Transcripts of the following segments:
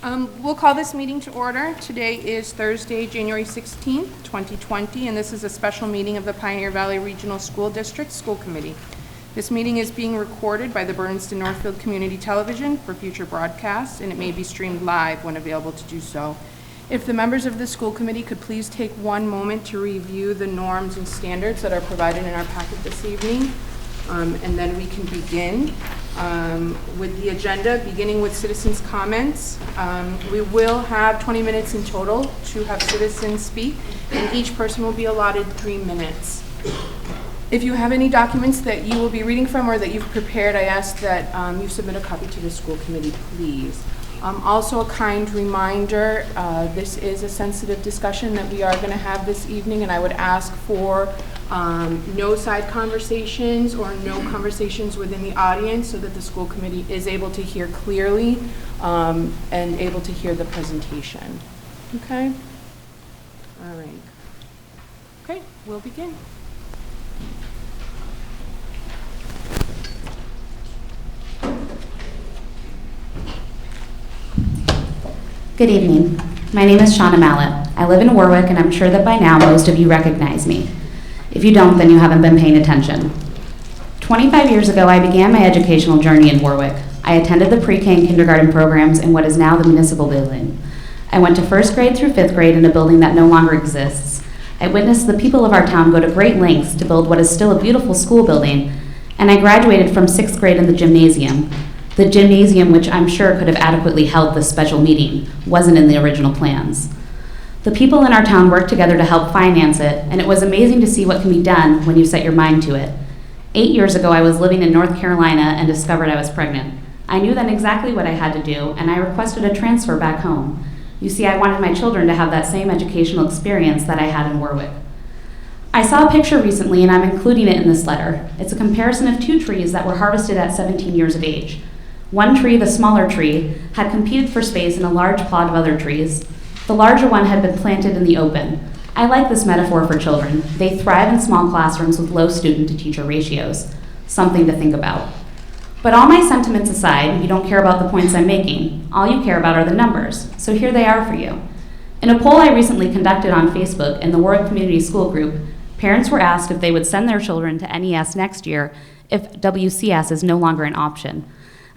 We'll call this meeting to order. Today is Thursday, January 16th, 2020, and this is a special meeting of the Pioneer Valley Regional School District School Committee. This meeting is being recorded by the Bernardston-Northfield Community Television for future broadcast, and it may be streamed live when available to do so. If the members of the school committee could please take one moment to review the norms and standards that are provided in our packet this evening, and then we can begin with the agenda, beginning with citizens' comments. We will have 20 minutes in total to have citizens speak, and each person will be allotted 3 minutes. If you have any documents that you will be reading from or that you've prepared, I ask that you submit a copy to the school committee, please. Also, a kind reminder, this is a sensitive discussion that we are going to have this evening, and I would ask for no side conversations or no conversations within the audience so that the school committee is able to hear clearly and able to hear the presentation. Okay? All right. Okay, we'll begin. Good evening. My name is Shauna Mallett. I live in Warwick, and I'm sure that by now most of you recognize me. If you don't, then you haven't been paying attention. 25 years ago, I began my educational journey in Warwick. I attended the pre-K and kindergarten programs in what is now the municipal building. I went to first grade through fifth grade in a building that no longer exists. I witnessed the people of our town go to great lengths to build what is still a beautiful school building, and I graduated from sixth grade in the gymnasium. The gymnasium, which I'm sure could have adequately held this special meeting, wasn't in the original plans. The people in our town worked together to help finance it, and it was amazing to see what can be done when you set your mind to it. 8 years ago, I was living in North Carolina and discovered I was pregnant. I knew then exactly what I had to do, and I requested a transfer back home. You see, I wanted my children to have that same educational experience that I had in Warwick. I saw a picture recently, and I'm including it in this letter. It's a comparison of 2 trees that were harvested at 17 years of age. One tree, the smaller tree, had competed for space in a large plot of other trees. The larger one had been planted in the open. I like this metaphor for children. They thrive in small classrooms with low student-to-teacher ratios. Something to think about. But all my sentiments aside, you don't care about the points I'm making. All you care about are the numbers. So here they are for you. In a poll I recently conducted on Facebook in the Warwick Community School Group, parents were asked if they would send their children to NES next year if WCS is no longer an option.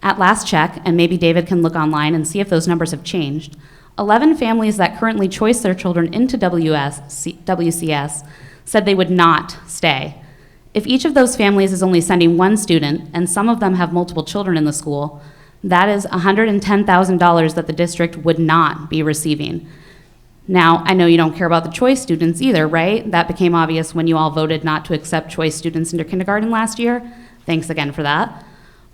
At last check, and maybe David can look online and see if those numbers have changed, 11 families that currently choice their children into WCS said they would not stay. If each of those families is only sending 1 student, and some of them have multiple children in the school, that is $110,000 that the district would not be receiving. Now, I know you don't care about the choice students either, right? That became obvious when you all voted not to accept choice students into kindergarten last year. Thanks again for that.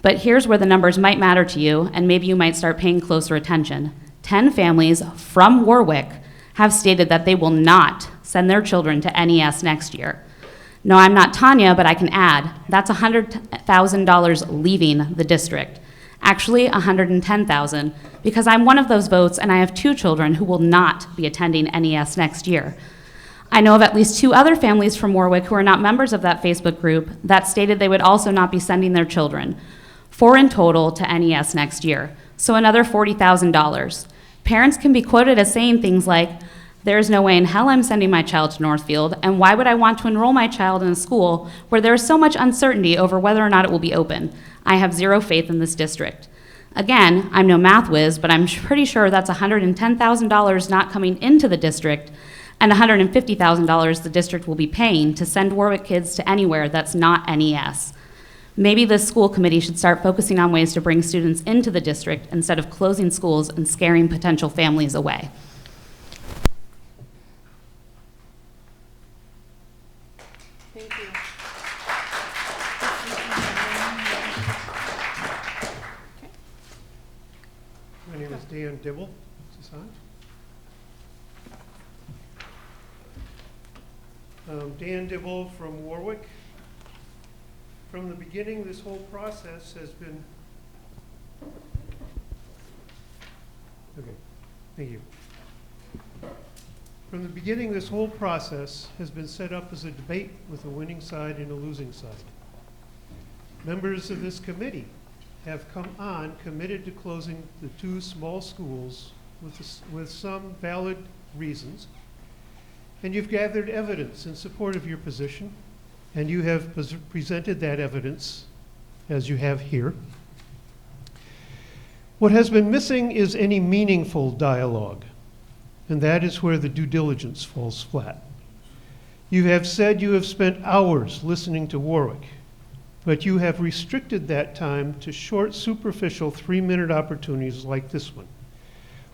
But here's where the numbers might matter to you, and maybe you might start paying closer attention. 10 families from Warwick have stated that they will not send their children to NES next year. No, I'm not Tanya, but I can add, that's $100,000 leaving the district. Actually, $110,000, because I'm one of those votes and I have 2 children who will not be attending NES next year. I know of at least 2 other families from Warwick who are not members of that Facebook group that stated they would also not be sending their children. 4 in total to NES next year, so another $40,000. Parents can be quoted as saying things like, "There's no way in hell I'm sending my child to Northfield, and why would I want to enroll my child in a school where there is so much uncertainty over whether or not it will be open? I have zero faith in this district." Again, I'm no math whiz, but I'm pretty sure that's $110,000 not coming into the district and $150,000 the district will be paying to send Warwick kids to anywhere that's not NES. Maybe this school committee should start focusing on ways to bring students into the district instead of closing schools and scaring potential families away. Thank you. My name is Dan Dibble. Is this on? Dan Dibble from Warwick. From the beginning, this whole process has been... Okay, thank you. From the beginning, this whole process has been set up as a debate with a winning side and a losing side. Members of this committee have come on committed to closing the 2 small schools with some valid reasons, and you've gathered evidence in support of your position, and you have presented that evidence as you have here. What has been missing is any meaningful dialogue, and that is where the due diligence falls flat. You have said you have spent hours listening to Warwick, but you have restricted that time to short, superficial 3-minute opportunities like this one,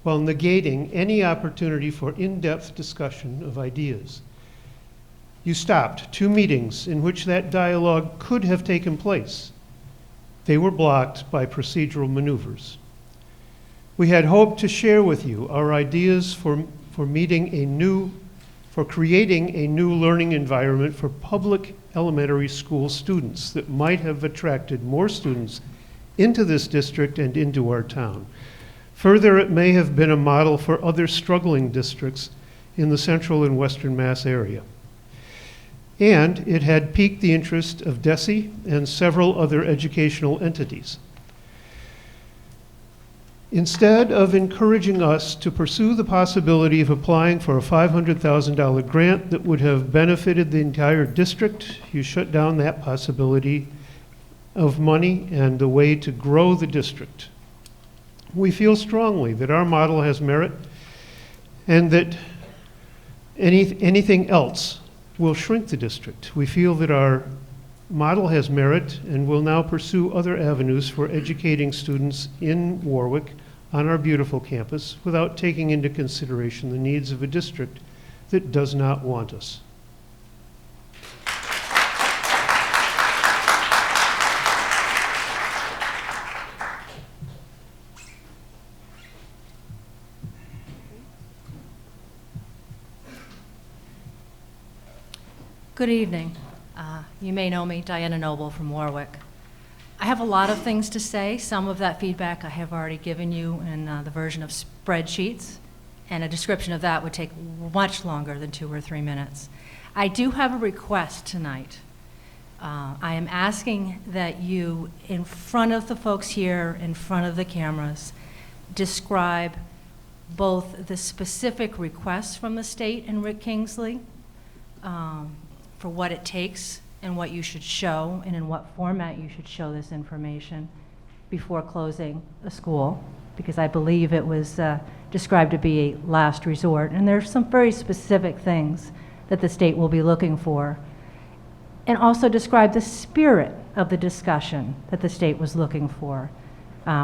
while negating any opportunity for in-depth discussion of ideas. You stopped 2 meetings in which that dialogue could have taken place. They were blocked by procedural maneuvers. We had hoped to share with you our ideas for creating a new learning environment for public elementary school students that might have attracted more students into this district and into our town. Further, it may have been a model for other struggling districts in the central and western Mass area. And it had piqued the interest of DESE and several other educational entities. Instead of encouraging us to pursue the possibility of applying for a $500,000 grant that would have benefited the entire district, you shut down that possibility of money and the way to grow the district. We feel strongly that our model has merit and that anything else will shrink the district. We feel that our model has merit and will now pursue other avenues for educating students in Warwick on our beautiful campus without taking into consideration the needs of a district that does not want us. Good evening. You may know me, Diana Noble from Warwick. I have a lot of things to say. Some of that feedback I have already given you in the version of spreadsheets, and a description of that would take much longer than 2 or 3 minutes. I do have a request tonight. I am asking that you, in front of the folks here, in front of the cameras, describe both the specific requests from the state and Rick Kingsley, for what it takes and what you should show and in what format you should show this information before closing a school, because I believe it was described to be a last resort. And there's some very specific things that the state will be looking for. And also describe the spirit of the discussion that the state was looking for.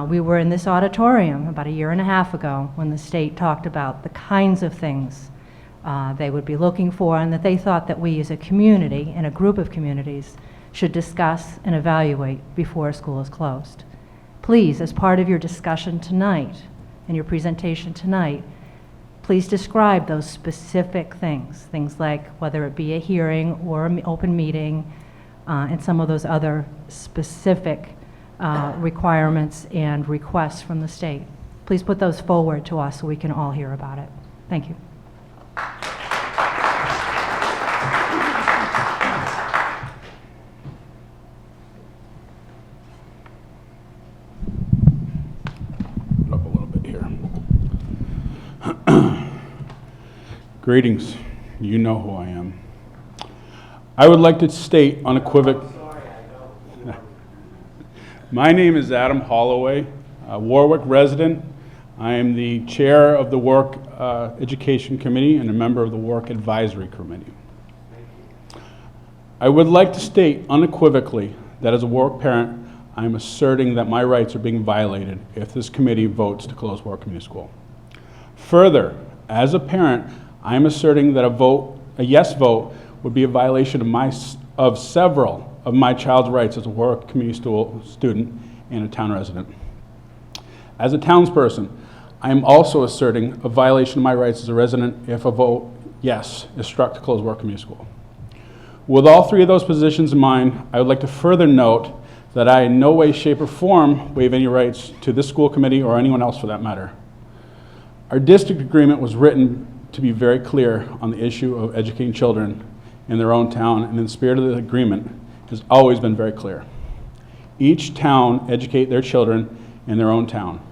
We were in this auditorium about 1.5 years ago when the state talked about the kinds of things they would be looking for, and that they thought that we as a community and a group of communities should discuss and evaluate before a school is closed. Please, as part of your discussion tonight and your presentation tonight, please describe those specific things, things like whether it be a hearing or an open meeting, and some of those other specific requirements and requests from the state. Please put those forward to us so we can all hear about it. Thank you. Up a little bit here. Greetings. You know who I am. I would like to state unequivocally. My name is Adam Holloway, a Warwick resident. I am the chair of the Warwick Education Committee and a member of the Warwick Advisory Committee. I would like to state unequivocally that as a Warwick parent, I am asserting that my rights are being violated if this committee votes to close Warwick Community School. Further, as a parent, I am asserting that a yes vote would be a violation of several of my child's rights as a Warwick Community School student and a town resident. As a townsperson, I am also asserting a violation of my rights as a resident if a vote yes is struck to close Warwick Community School. With all 3 of those positions in mind, I would like to further note that I in no way, shape, or form waive any rights to this school committee or anyone else for that matter. Our district agreement was written to be very clear on the issue of educating children in their own town, and in the spirit of the agreement has always been very clear. Each town educate their children in their own town.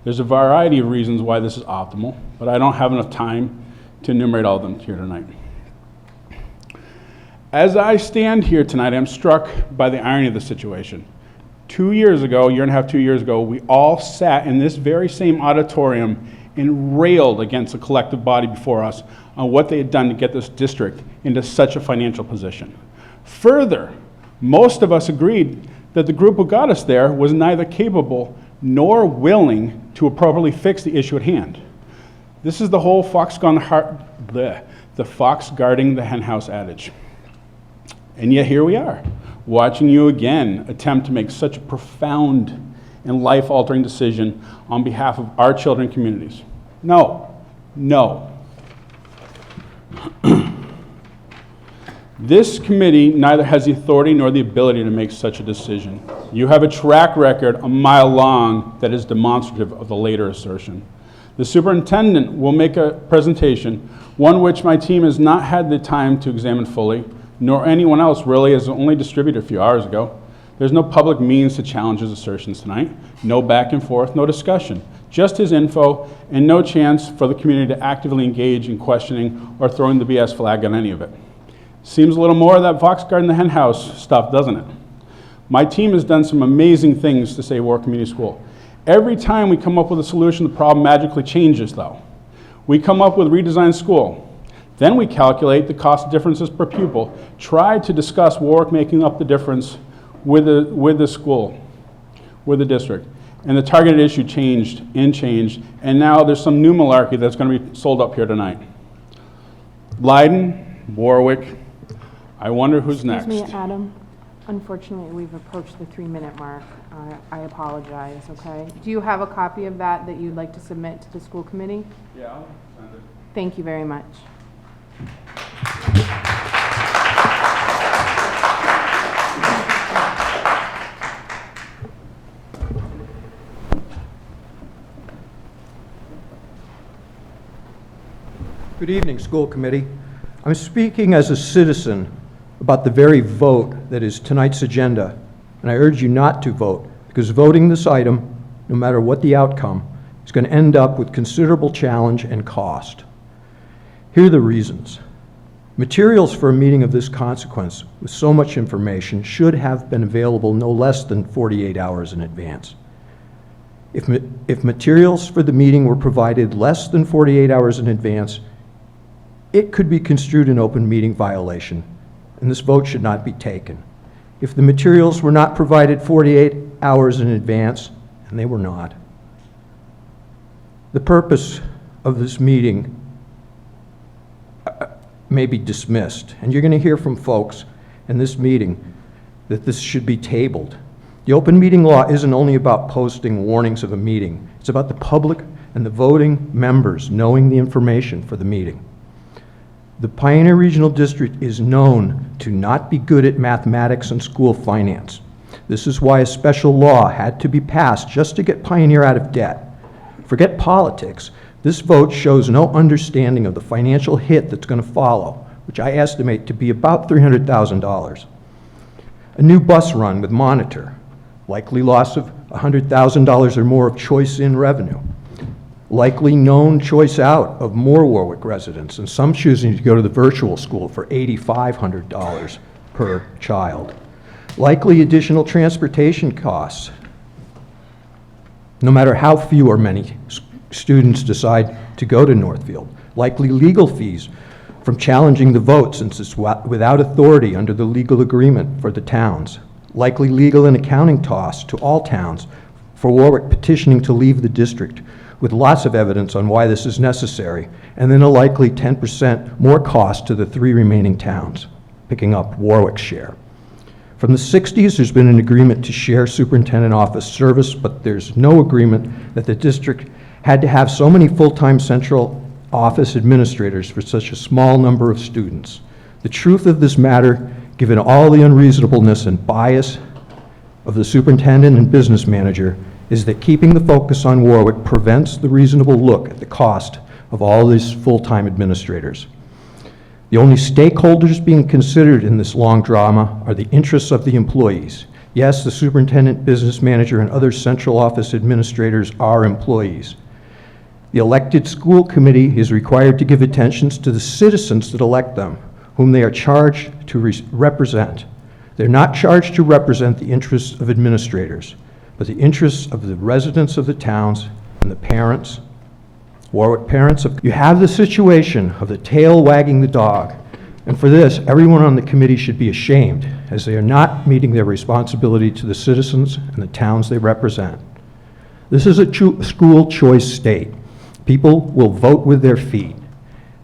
There's a variety of reasons why this is optimal, but I don't have enough time to enumerate all of them here tonight. As I stand here tonight, I'm struck by the irony of the situation. 2 years ago, year and a half, 2 years ago, we all sat in this very same auditorium and railed against the collective body before us on what they had done to get this district into such a financial position. Further, most of us agreed that the group who got us there was neither capable nor willing to appropriately fix the issue at hand. This is the whole the fox guarding the henhouse adage. And yet here we are, watching you again attempt to make such a profound and life-altering decision on behalf of our children and communities. No, no. This committee neither has the authority nor the ability to make such a decision. You have a track record a mile long that is demonstrative of the later assertion. The superintendent will make a presentation, one which my team has not had the time to examine fully, nor anyone else really, as only distributed a few hours ago. There's no public means to challenge his assertions tonight, no back and forth, no discussion, just his info, and no chance for the community to actively engage in questioning or throwing the BS flag on any of it. Seems a little more of that fox guarding the henhouse stuff, doesn't it? My team has done some amazing things to save Warwick Community School. Every time we come up with a solution, the problem magically changes, though. We come up with redesigned school. Then we calculate the cost differences per pupil, try to discuss Warwick making up the difference with the school, with the district. And the targeted issue changed, and now there's some new malarkey that's going to be sold up here tonight. Leiden, Warwick, I wonder who's next. Excuse me, Adam. Unfortunately, we've approached the 3-minute mark. I apologize, okay? Do you have a copy of that you'd like to submit to the school committee? Yeah, I'll send it. Thank you very much. Good evening, school committee. I'm speaking as a citizen about the very vote that is tonight's agenda, and I urge you not to vote, because voting this item, no matter what the outcome, is going to end up with considerable challenge and cost. Here are the reasons. Materials for a meeting of this consequence with so much information should have been available no less than 48 hours in advance. If materials for the meeting were provided less than 48 hours in advance, it could be construed an open meeting violation, and this vote should not be taken. If the materials were not provided 48 hours in advance, and they were not, the purpose of this meeting may be dismissed, and you're going to hear from folks in this meeting that this should be tabled. The open meeting law isn't only about posting warnings of a meeting, it's about the public and the voting members knowing the information for the meeting. The Pioneer Regional District is known to not be good at mathematics and school finance. This is why a special law had to be passed just to get Pioneer out of debt. Forget politics. This vote shows no understanding of the financial hit that's going to follow, which I estimate to be about $300,000. A new bus run with monitor, likely loss of $100,000 or more of choice-in revenue. Likely known choice out of more Warwick residents, and some choosing to go to the virtual school for $8,500 per child. Likely additional transportation costs, no matter how few or many students decide to go to Northfield. Likely legal fees from challenging the vote, since it's without authority under the legal agreement for the towns. Likely legal and accounting costs to all towns for Warwick petitioning to leave the district, with lots of evidence on why this is necessary, and then a likely 10% more cost to the 3 remaining towns, picking up Warwick's share. From the 60s, there's been an agreement to share superintendent office service, but there's no agreement that the district had to have so many full-time central office administrators for such a small number of students. The truth of this matter, given all the unreasonableness and bias of the superintendent and business manager, is that keeping the focus on Warwick prevents the reasonable look at the cost of all these full-time administrators. The only stakeholders being considered in this long drama are the interests of the employees. Yes, the superintendent, business manager, and other central office administrators are employees. The elected school committee is required to give attention to the citizens that elect them, whom they are charged to represent. They're not charged to represent the interests of administrators, but the interests of the residents of the towns and the parents, Warwick parents. You have the situation of the tail wagging the dog, and for this, everyone on the committee should be ashamed, as they are not meeting their responsibility to the citizens and the towns they represent. This is a school choice state. People will vote with their feet.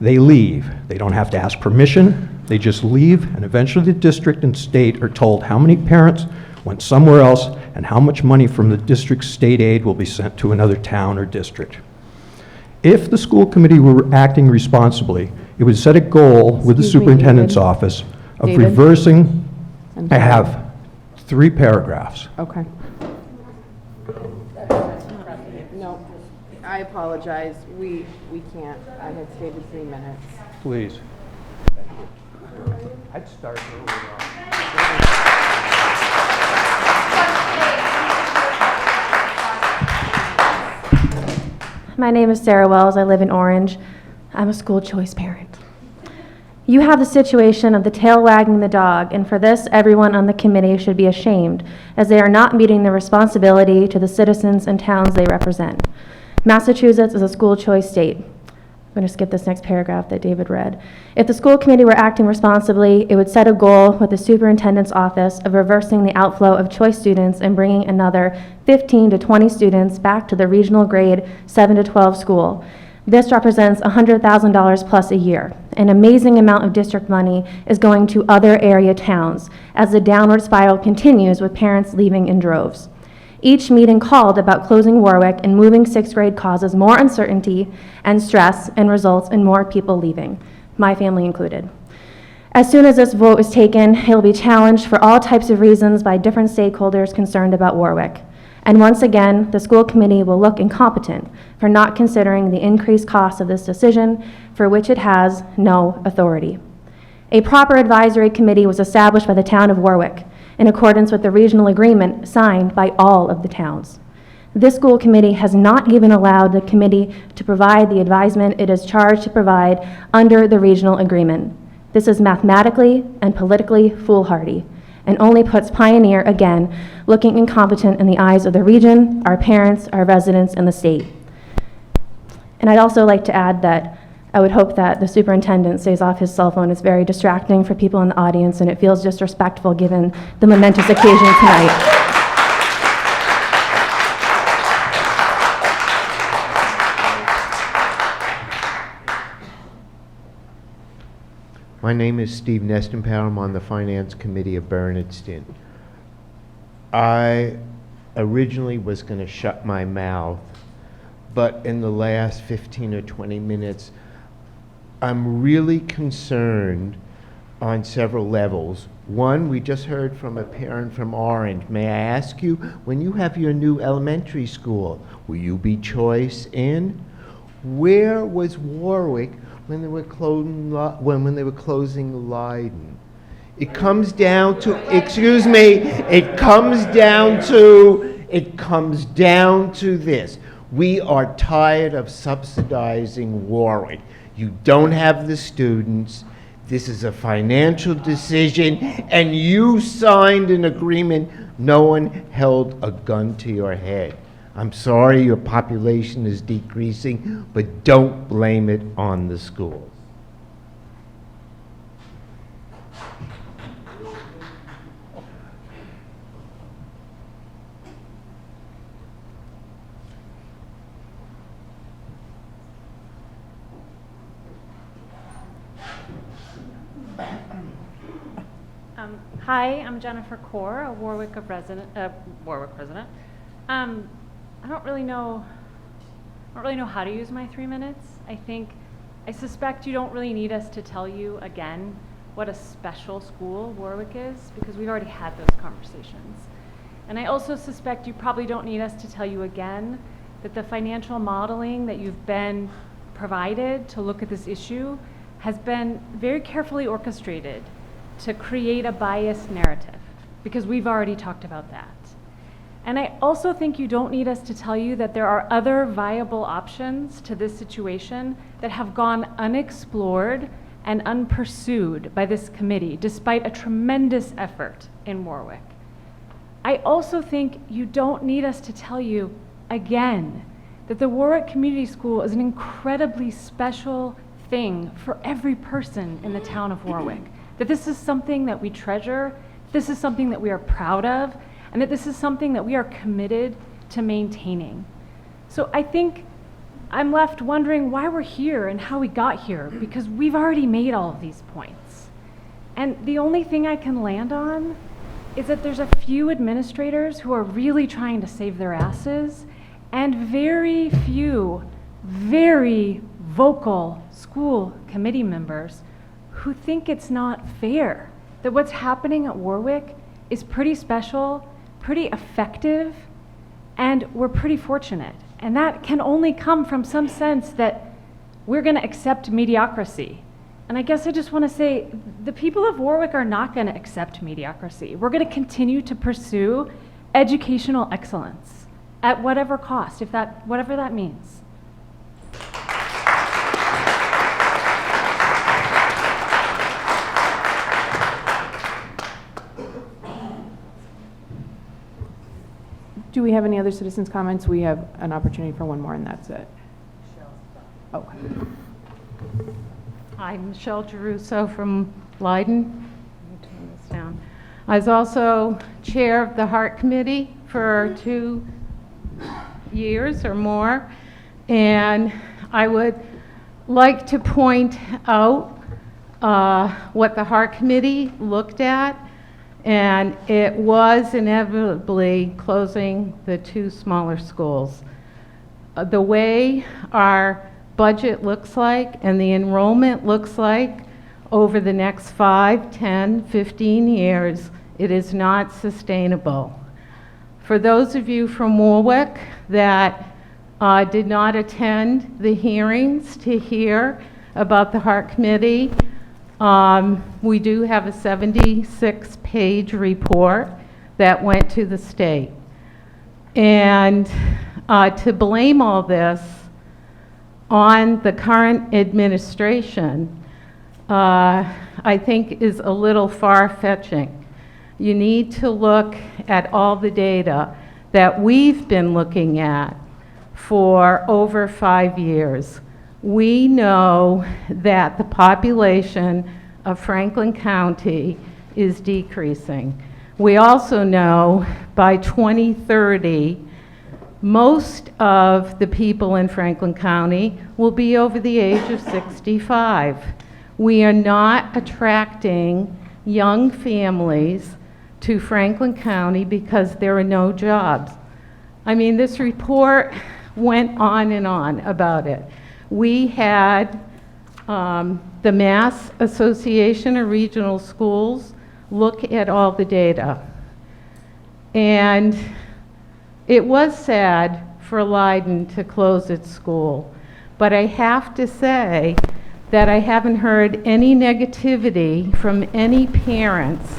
They leave. They don't have to ask permission. They just leave, and eventually the district and state are told how many parents went somewhere else and how much money from the district's state aid will be sent to another town or district. If the school committee were acting responsibly, it would set a goal with the Excuse me, superintendent's David. office of David? reversing. I'm I sorry. have 3 paragraphs. Okay. No, I apologize. We can't. I had stated 3 minutes. Please. I'd start earlier. My name is Sarah Wells. I live in Orange. I'm a school choice parent. You have the situation of the tail wagging the dog, and for this, everyone on the committee should be ashamed, as they are not meeting their responsibility to the citizens and towns they represent. Massachusetts is a school choice state. I'm going to skip this next paragraph that David read. If the school committee were acting responsibly, it would set a goal with the superintendent's office of reversing the outflow of choice students and bringing another 15 to 20 students back to the regional grade 7 to 12 school. This represents $100,000 plus a year. An amazing amount of district money is going to other area towns as the downward spiral continues with parents leaving in droves. Each meeting called about closing Warwick and moving 6th grade causes more uncertainty and stress and results in more people leaving, my family included. As soon as this vote is taken, it will be challenged for all types of reasons by different stakeholders concerned about Warwick. And once again, the school committee will look incompetent for not considering the increased cost of this decision, for which it has no authority. A proper advisory committee was established by the town of Warwick in accordance with the regional agreement signed by all of the towns. This school committee has not even allowed the committee to provide the advisement it is charged to provide under the regional agreement. This is mathematically and politically foolhardy, and only puts Pioneer, again, looking incompetent in the eyes of the region, our parents, our residents, and the state. And I'd also like to add that I would hope that the superintendent stays off his cell phone. It's very distracting for people in the audience, and it feels disrespectful given the momentous occasion tonight. My name is Steve Nestenpower. I'm on the Finance Committee of Bernardston. I originally was going to shut my mouth, but in the last 15 or 20 minutes, I'm really concerned on several levels. One, we just heard from a parent from Orange. May I ask you, when you have your new elementary school, will you be choice in? Where was Warwick when they were closing Leiden? It comes down to, excuse me, it comes down to this. We are tired of subsidizing Warwick. You don't have the students. This is a financial decision, and you signed an agreement. No one held a gun to your head. I'm sorry your population is decreasing, but don't blame it on the schools. Hi, I'm Jennifer Core, a Warwick resident. I don't really know how to use my 3 minutes. I suspect you don't really need us to tell you again what a special school Warwick is, because we've already had those conversations. And I also suspect you probably don't need us to tell you again that the financial modeling that you've been provided to look at this issue has been very carefully orchestrated to create a biased narrative. because we've already talked about that. And I also think you don't need us to tell you that there are other viable options to this situation that have gone unexplored and unpursued by this committee, despite a tremendous effort in Warwick. I also think you don't need us to tell you, again, that the Warwick Community School is an incredibly special thing for every person in the town of Warwick. That this is something that we treasure, this is something that we are proud of, and that this is something that we are committed to maintaining. So I think I'm left wondering why we're here and how we got here, because we've already made all of these points. And the only thing I can land on is that there's a few administrators who are really trying to save their asses, and very few, very vocal school committee members who think it's not fair, that what's happening at Warwick is pretty special, pretty effective, and we're pretty fortunate. And that can only come from some sense that we're going to accept mediocrity. And I guess I just want to say, the people of Warwick are not going to accept mediocrity. We're going to continue to pursue educational excellence at whatever cost, whatever that means. Do we have any other citizens' comments? We have an opportunity for one more, and that's it. Okay. I'm Michelle Geruso from Leiden. Let me turn this down. I was also chair of the Heart Committee for 2 years or more, and I would like to point out what the Heart Committee looked at, and it was inevitably closing the 2 smaller schools. The way our budget looks like and the enrollment looks like over the next 5, 10, 15 years, it is not sustainable. For those of you from Warwick that did not attend the hearings to hear about the Heart Committee, we do have a 76-page report that went to the state. And to blame all this on the current administration, I think is a little far-fetching. You need to look at all the data that we've been looking at for over 5 years. We know that the population of Franklin County is decreasing. We also know by 2030, most of the people in Franklin County will be over the age of 65. We are not attracting young families to Franklin County because there are no jobs. I mean, this report went on and on about it. We had the Mass Association of Regional Schools look at all the data. And it was sad for Leiden to close its school, but I have to say that I haven't heard any negativity from any parents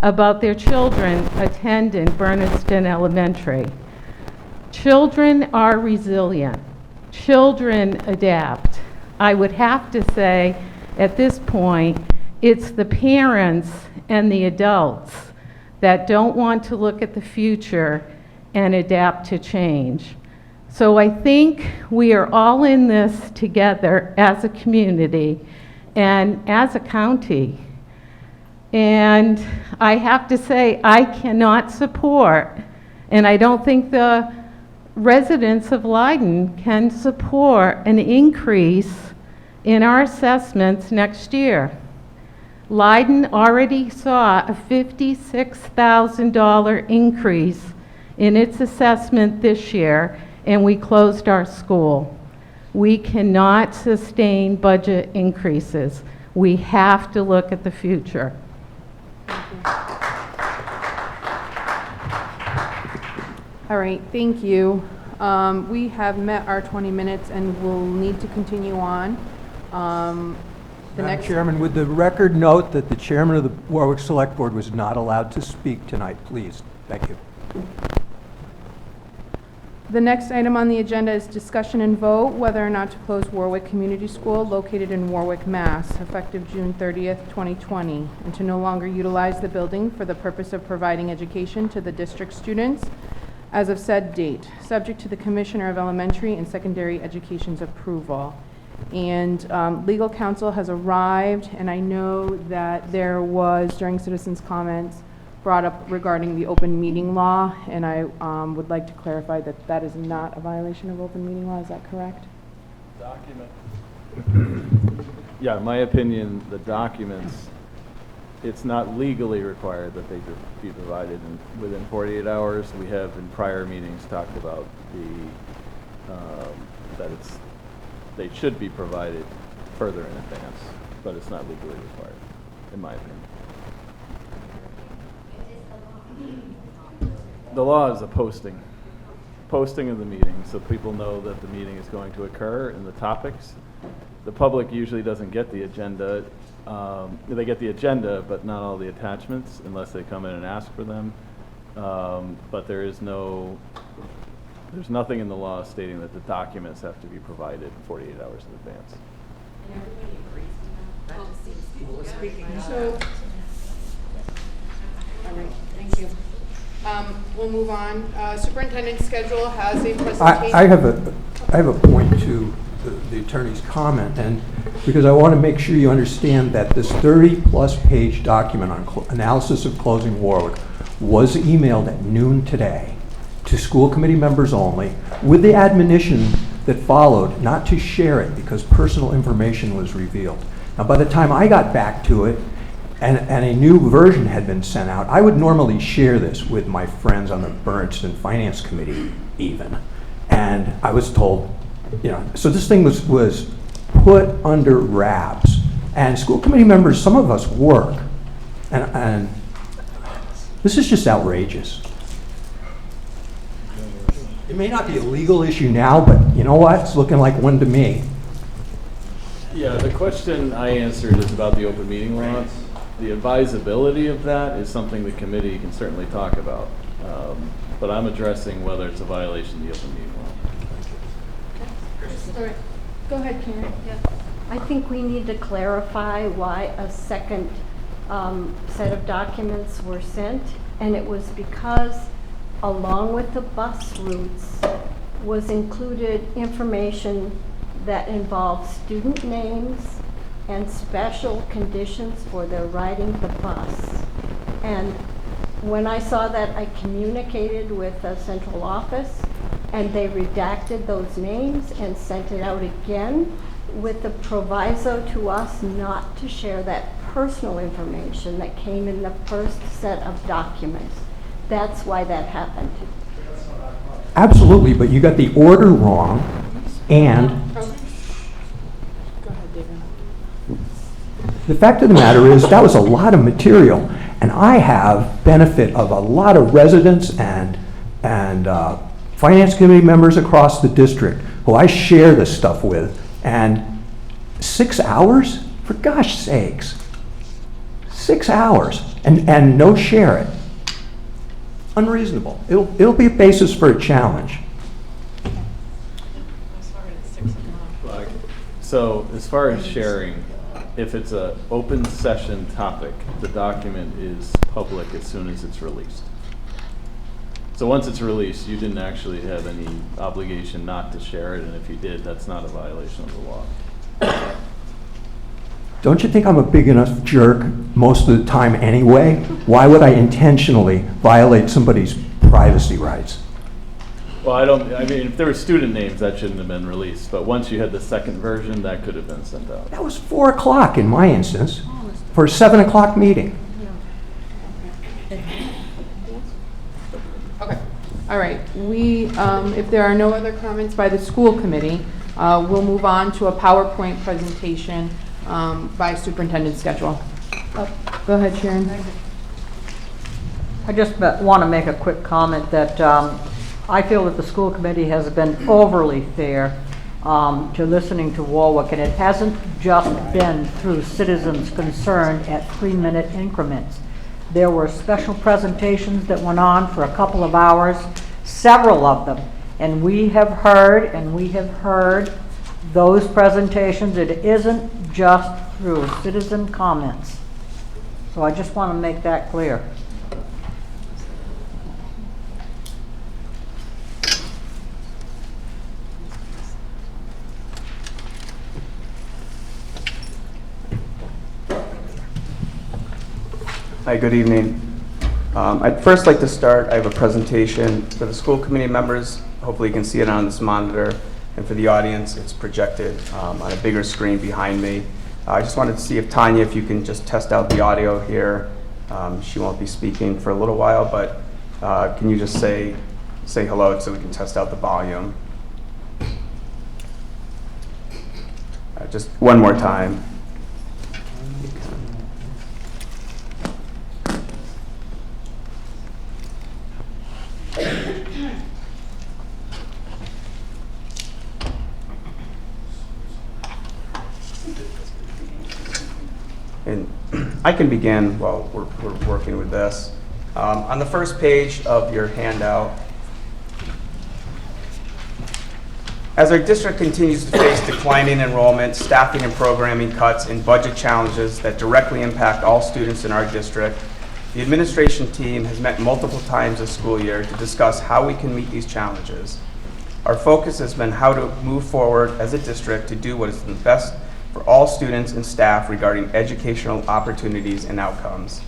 about their children attending Bernardston Elementary. Children are resilient. Children adapt. I would have to say at this point, it's the parents and the adults that don't want to look at the future and adapt to change. So I think we are all in this together as a community and as a county. And I have to say, I cannot support, and I don't think the residents of Leiden can support an increase in our assessments next year. Leiden already saw a $56,000 increase in its assessment this year, and we closed our school. We cannot sustain budget increases. We have to look at the future. All right, thank you. We have met our 20 minutes and we'll need to continue on. The Madam next, Chairman, would the record note that the chairman of the Warwick Select Board was not allowed to speak tonight, please? Thank you. the next item on the agenda is discussion and vote whether or not to close Warwick Community School located in Warwick, Mass., effective June 30th, 2020, and to no longer utilize the building for the purpose of providing education to the district students as of said date, subject to the Commissioner of Elementary and Secondary Education's approval. And legal counsel has arrived, and I know that there was, during citizens' comments, brought up regarding the open meeting law, and I would like to clarify that that is not a violation of open meeting law. Is that correct? Document. Yeah, in my opinion, the documents, it's not legally required that they be provided within 48 hours. We have in prior meetings talked about that they should be provided further in advance, but it's not legally required, in my opinion. The law is a posting of the meeting, so people know that the meeting is going to occur and the topics. The public usually doesn't get the agenda. They get the agenda, but not all the attachments unless they come in and ask for them. But there's nothing in the law stating that the documents have to be provided 48 hours in advance. And everybody agrees to that? That just seems people speaking. So, all right, thank you. We'll move on. Superintendent's schedule has a presentation. I have a point to the attorney's comment, and because I want to make sure you understand that this 30-plus page document on analysis of closing Warwick was emailed at noon today to school committee members only, with the admonition that followed not to share it because personal information was revealed. Now, by the time I got back to it, and a new version had been sent out, I would normally share this with my friends on the Bernardston Finance Committee even. And I was told, so this thing was put under wraps. And school committee members, some of us work. And this is just outrageous. It may not be a legal issue now, but you know what? It's looking like one to me. Yeah, the question I answered is about the open meeting law. The advisability of that is something the committee can certainly talk about. But I'm addressing whether it's a violation of the open meeting law. All right. Go ahead, Karen. Yeah. I think we need to clarify why a second set of documents were sent, and it was because along with the bus routes was included information that involved student names and special conditions for their riding the bus. And when I saw that, I communicated with the central office, and they redacted those names and sent it out again with the proviso to us not to share that personal information that came in the first set of documents. That's why that happened. Absolutely, but you got the order wrong, and the fact of the matter is that was a lot of material, and I have benefit of a lot of residents and finance committee members across the district who I share this stuff with, and 6 hours? For gosh sakes. 6 hours, and no share it. Unreasonable. It'll be a basis for a challenge. So as far as sharing, if it's an open session topic, the document is public as soon as it's released. So once it's released, you didn't actually have any obligation not to share it, and if you did, that's not a violation of the law. Don't you think I'm a big enough jerk most of the time anyway? Why would I intentionally violate somebody's privacy rights? Well, I mean, if there were student names, that shouldn't have been released, but once you had the second version, that could have been sent out. That was 4 o'clock in my instance, for a 7 o'clock meeting. Okay. All right. If there are no other comments by the school committee, we'll move on to a PowerPoint presentation by superintendent's schedule. Go ahead, Sharon. I just want to make a quick comment that I feel that the school committee has been overly fair to listening to Warwick, and it hasn't just been through citizens' concern at 3-minute increments. There were special presentations that went on for a couple of hours, several of them, and we have heard those presentations. It isn't just through citizen comments. So I just want to make that clear. Hi, good evening. I'd first like to start, I have a presentation for the school committee members. Hopefully you can see it on this monitor. And for the audience, it's projected on a bigger screen behind me. I just wanted to see if Tanya, if you can just test out the audio here. She won't be speaking for a little while, but can you just say hello so we can test out the volume? Just one more time. And I can begin while we're working with this. On the first page of your handout, as our district continues to face declining enrollment, staffing and programming cuts, and budget challenges that directly impact all students in our district, the administration team has met multiple times this school year to discuss how we can meet these challenges. Our focus has been how to move forward as a district to do what is the best for all students and staff regarding educational opportunities and outcomes.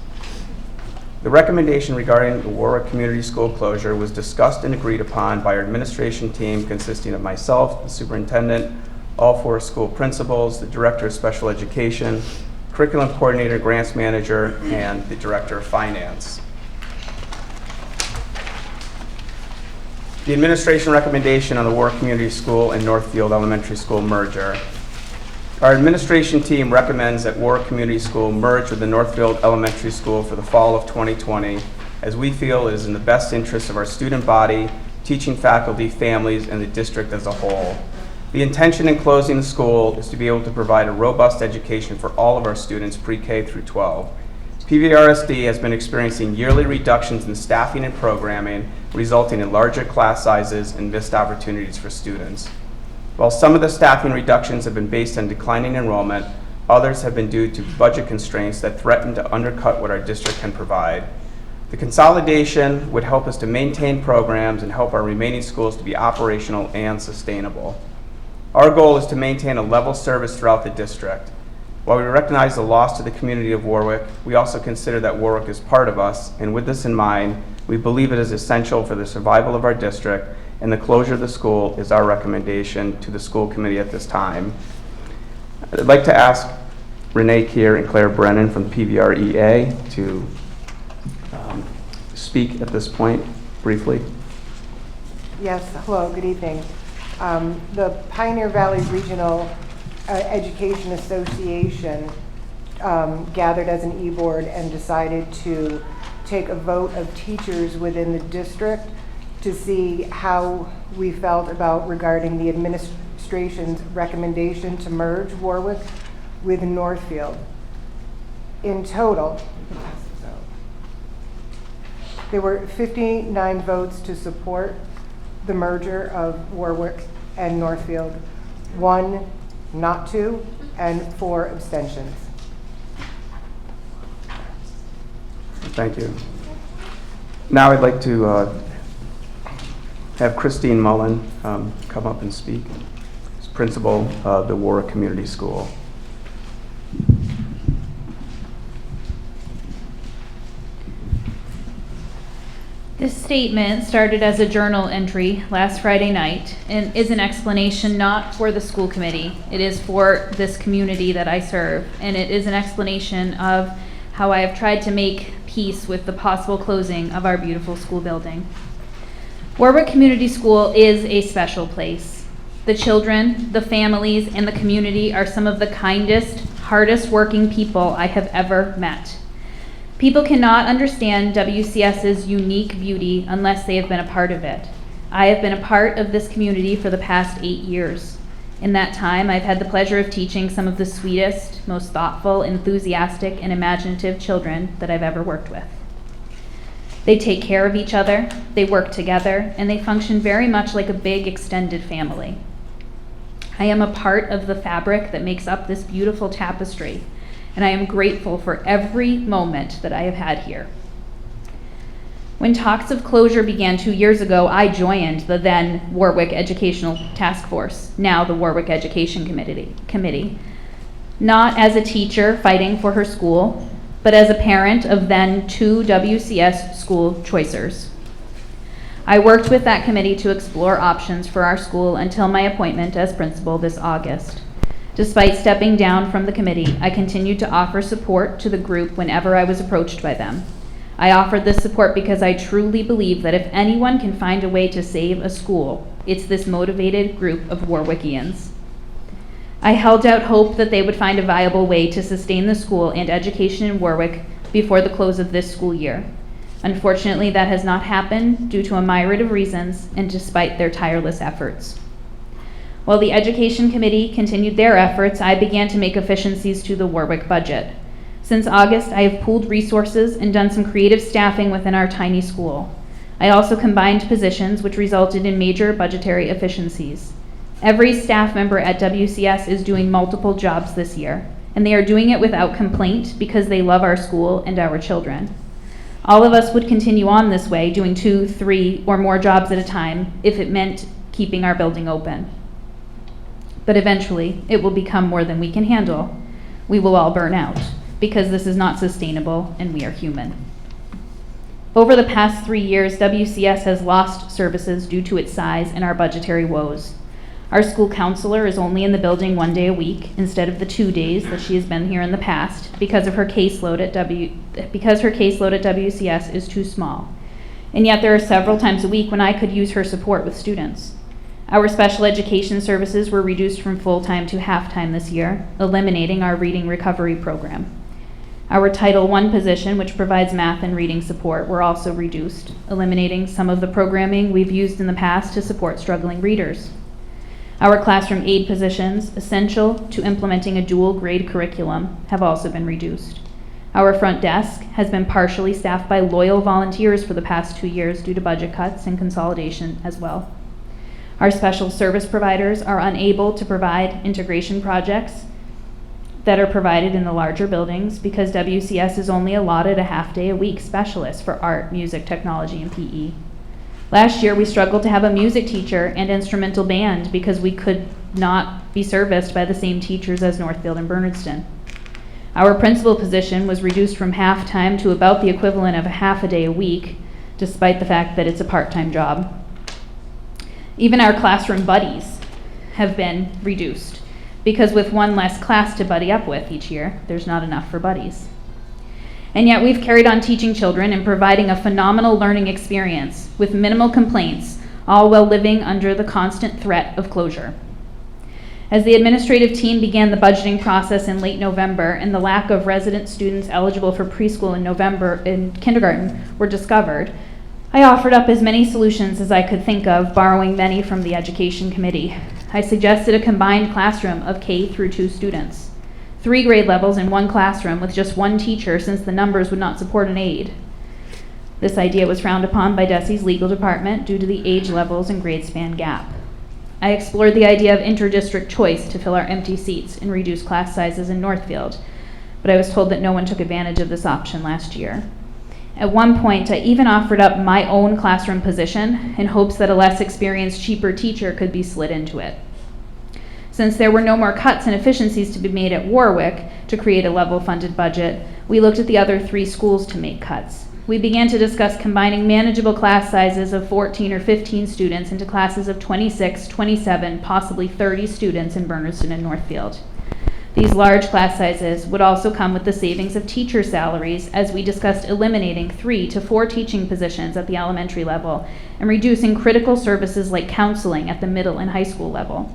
The recommendation regarding the Warwick Community School closure was discussed and agreed upon by our administration team consisting of myself, the superintendent, all 4 school principals, the director of special education, curriculum coordinator, grants manager, and the director of finance. The administration recommendation on the Warwick Community School and Northfield Elementary School merger. Our administration team recommends that Warwick Community School merge with the Northfield Elementary School for the fall of 2020, as we feel it is in the best interest of our student body, teaching faculty, families, and the district as a whole. The intention in closing the school is to be able to provide a robust education for all of our students pre-K through 12. PVRSD has been experiencing yearly reductions in staffing and programming, resulting in larger class sizes and missed opportunities for students. While some of the staffing reductions have been based on declining enrollment, others have been due to budget constraints that threaten to undercut what our district can provide. The consolidation would help us to maintain programs and help our remaining schools to be operational and sustainable. Our goal is to maintain a level service throughout the district. While we recognize the loss to the community of Warwick, we also consider that Warwick is part of us, and with this in mind, we believe it is essential for the survival of our district, and the closure of the school is our recommendation to the school committee at this time. I'd like to ask Renee Keir and Claire Brennan from PVREA to speak at this point briefly. Yes, hello, good evening. The Pioneer Valley Regional Education Association gathered as an e-board and decided to take a vote of teachers within the district to see how we felt about regarding the administration's recommendation to merge Warwick with Northfield. In total, there were 59 votes to support the merger of Warwick and Northfield, 1 not to, and 4 abstentions. Thank you. Now I'd like to have Christine Mullen come up and speak as principal of the Warwick Community School. This statement started as a journal entry last Friday night and is an explanation not for the school committee. It is for this community that I serve, and it is an explanation of how I have tried to make peace with the possible closing of our beautiful school building. Warwick Community School is a special place. The children, the families, and the community are some of the kindest, hardest working people I have ever met. People cannot understand WCS's unique beauty unless they have been a part of it. I have been a part of this community for the past 8 years. In that time, I've had the pleasure of teaching some of the sweetest, most thoughtful, enthusiastic, and imaginative children that I've ever worked with. They take care of each other, they work together, and they function very much like a big extended family. I am a part of the fabric that makes up this beautiful tapestry, and I am grateful for every moment that I have had here. When talks of closure began 2 years ago, I joined the then Warwick Educational Task Force, now the Warwick Education Committee, not as a teacher fighting for her school, but as a parent of then 2 WCS school choicers. I worked with that committee to explore options for our school until my appointment as principal this August. Despite stepping down from the committee, I continued to offer support to the group whenever I was approached by them. I offered this support because I truly believe that if anyone can find a way to save a school, it's this motivated group of Warwickians. I held out hope that they would find a viable way to sustain the school and education in Warwick before the close of this school year. Unfortunately, that has not happened due to a myriad of reasons and despite their tireless efforts. While the Education Committee continued their efforts, I began to make efficiencies to the Warwick budget. Since August, I have pooled resources and done some creative staffing within our tiny school. I also combined positions, which resulted in major budgetary efficiencies. Every staff member at WCS is doing multiple jobs this year, and they are doing it without complaint because they love our school and our children. All of us would continue on this way, doing 2, 3, or more jobs at a time if it meant keeping our building open. But eventually, it will become more than we can handle. We will all burn out, because this is not sustainable and we are human. Over the past 3 years, WCS has lost services due to its size and our budgetary woes. Our school counselor is only in the building 1 day a week instead of the 2 days that she has been here in the past because her caseload at WCS is too small. And yet there are several times a week when I could use her support with students. Our special education services were reduced from full-time to half-time this year, eliminating our reading recovery program. Our Title I position, which provides math and reading support, were also reduced, eliminating some of the programming we've used in the past to support struggling readers. Our classroom aid positions, essential to implementing a dual grade curriculum, have also been reduced. Our front desk has been partially staffed by loyal volunteers for the past 2 years due to budget cuts and consolidation as well. Our special service providers are unable to provide integration projects that are provided in the larger buildings because WCS is only allotted a half-day-a-week specialist for art, music, technology, and PE. Last year, we struggled to have a music teacher and instrumental band because we could not be serviced by the same teachers as Northfield and Bernardston. Our principal position was reduced from half-time to about the equivalent of a half a day a week, despite the fact that it's a part-time job. Even our classroom buddies have been reduced because with one less class to buddy up with each year, there's not enough for buddies. And yet we've carried on teaching children and providing a phenomenal learning experience with minimal complaints, all while living under the constant threat of closure. As the administrative team began the budgeting process in late November and the lack of resident students eligible for preschool in November and kindergarten were discovered, I offered up as many solutions as I could think of, borrowing many from the Education Committee. I suggested a combined classroom of K through 2 students, 3 grade levels in one classroom with just 1 teacher since the numbers would not support an aide. This idea was frowned upon by DESE's legal department due to the age levels and grade span gap. I explored the idea of inter-district choice to fill our empty seats and reduce class sizes in Northfield, but I was told that no one took advantage of this option last year. At one point, I even offered up my own classroom position in hopes that a less experienced, cheaper teacher could be slid into it. Since there were no more cuts and efficiencies to be made at Warwick to create a level-funded budget, we looked at the other 3 schools to make cuts. We began to discuss combining manageable class sizes of 14 or 15 students into classes of 26, 27, possibly 30 students in Bernardston and Northfield. These large class sizes would also come with the savings of teacher salaries as we discussed eliminating 3 to 4 teaching positions at the elementary level and reducing critical services like counseling at the middle and high school level.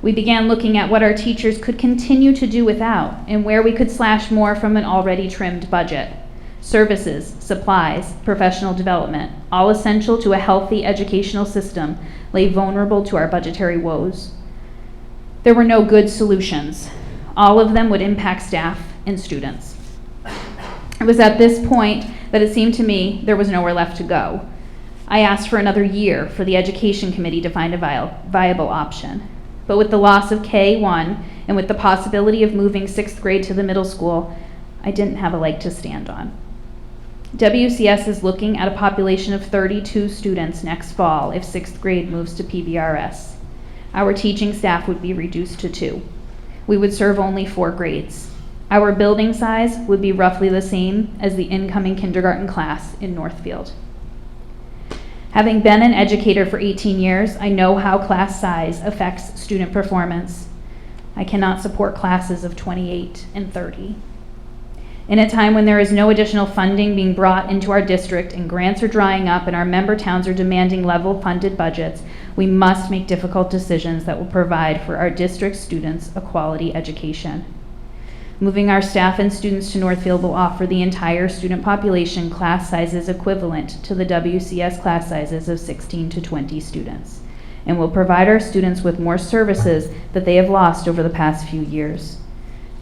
We began looking at what our teachers could continue to do without and where we could slash more from an already trimmed budget. Services, supplies, professional development, all essential to a healthy educational system, lay vulnerable to our budgetary woes. There were no good solutions. All of them would impact staff and students. It was at this point that it seemed to me there was nowhere left to go. I asked for another year for the Education Committee to find a viable option. But with the loss of K1 and with the possibility of moving 6th grade to the middle school, I didn't have a leg to stand on. WCS is looking at a population of 32 students next fall if 6th grade moves to PVRS. Our teaching staff would be reduced to 2. We would serve only 4 grades. Our building size would be roughly the same as the incoming kindergarten class in Northfield. Having been an educator for 18 years, I know how class size affects student performance. I cannot support classes of 28 and 30. In a time when there is no additional funding being brought into our district and grants are drying up and our member towns are demanding level funded budgets, we must make difficult decisions that will provide for our district students a quality education. Moving our staff and students to Northfield will offer the entire student population class sizes equivalent to the WCS class sizes of 16 to 20 students, and will provide our students with more services that they have lost over the past few years.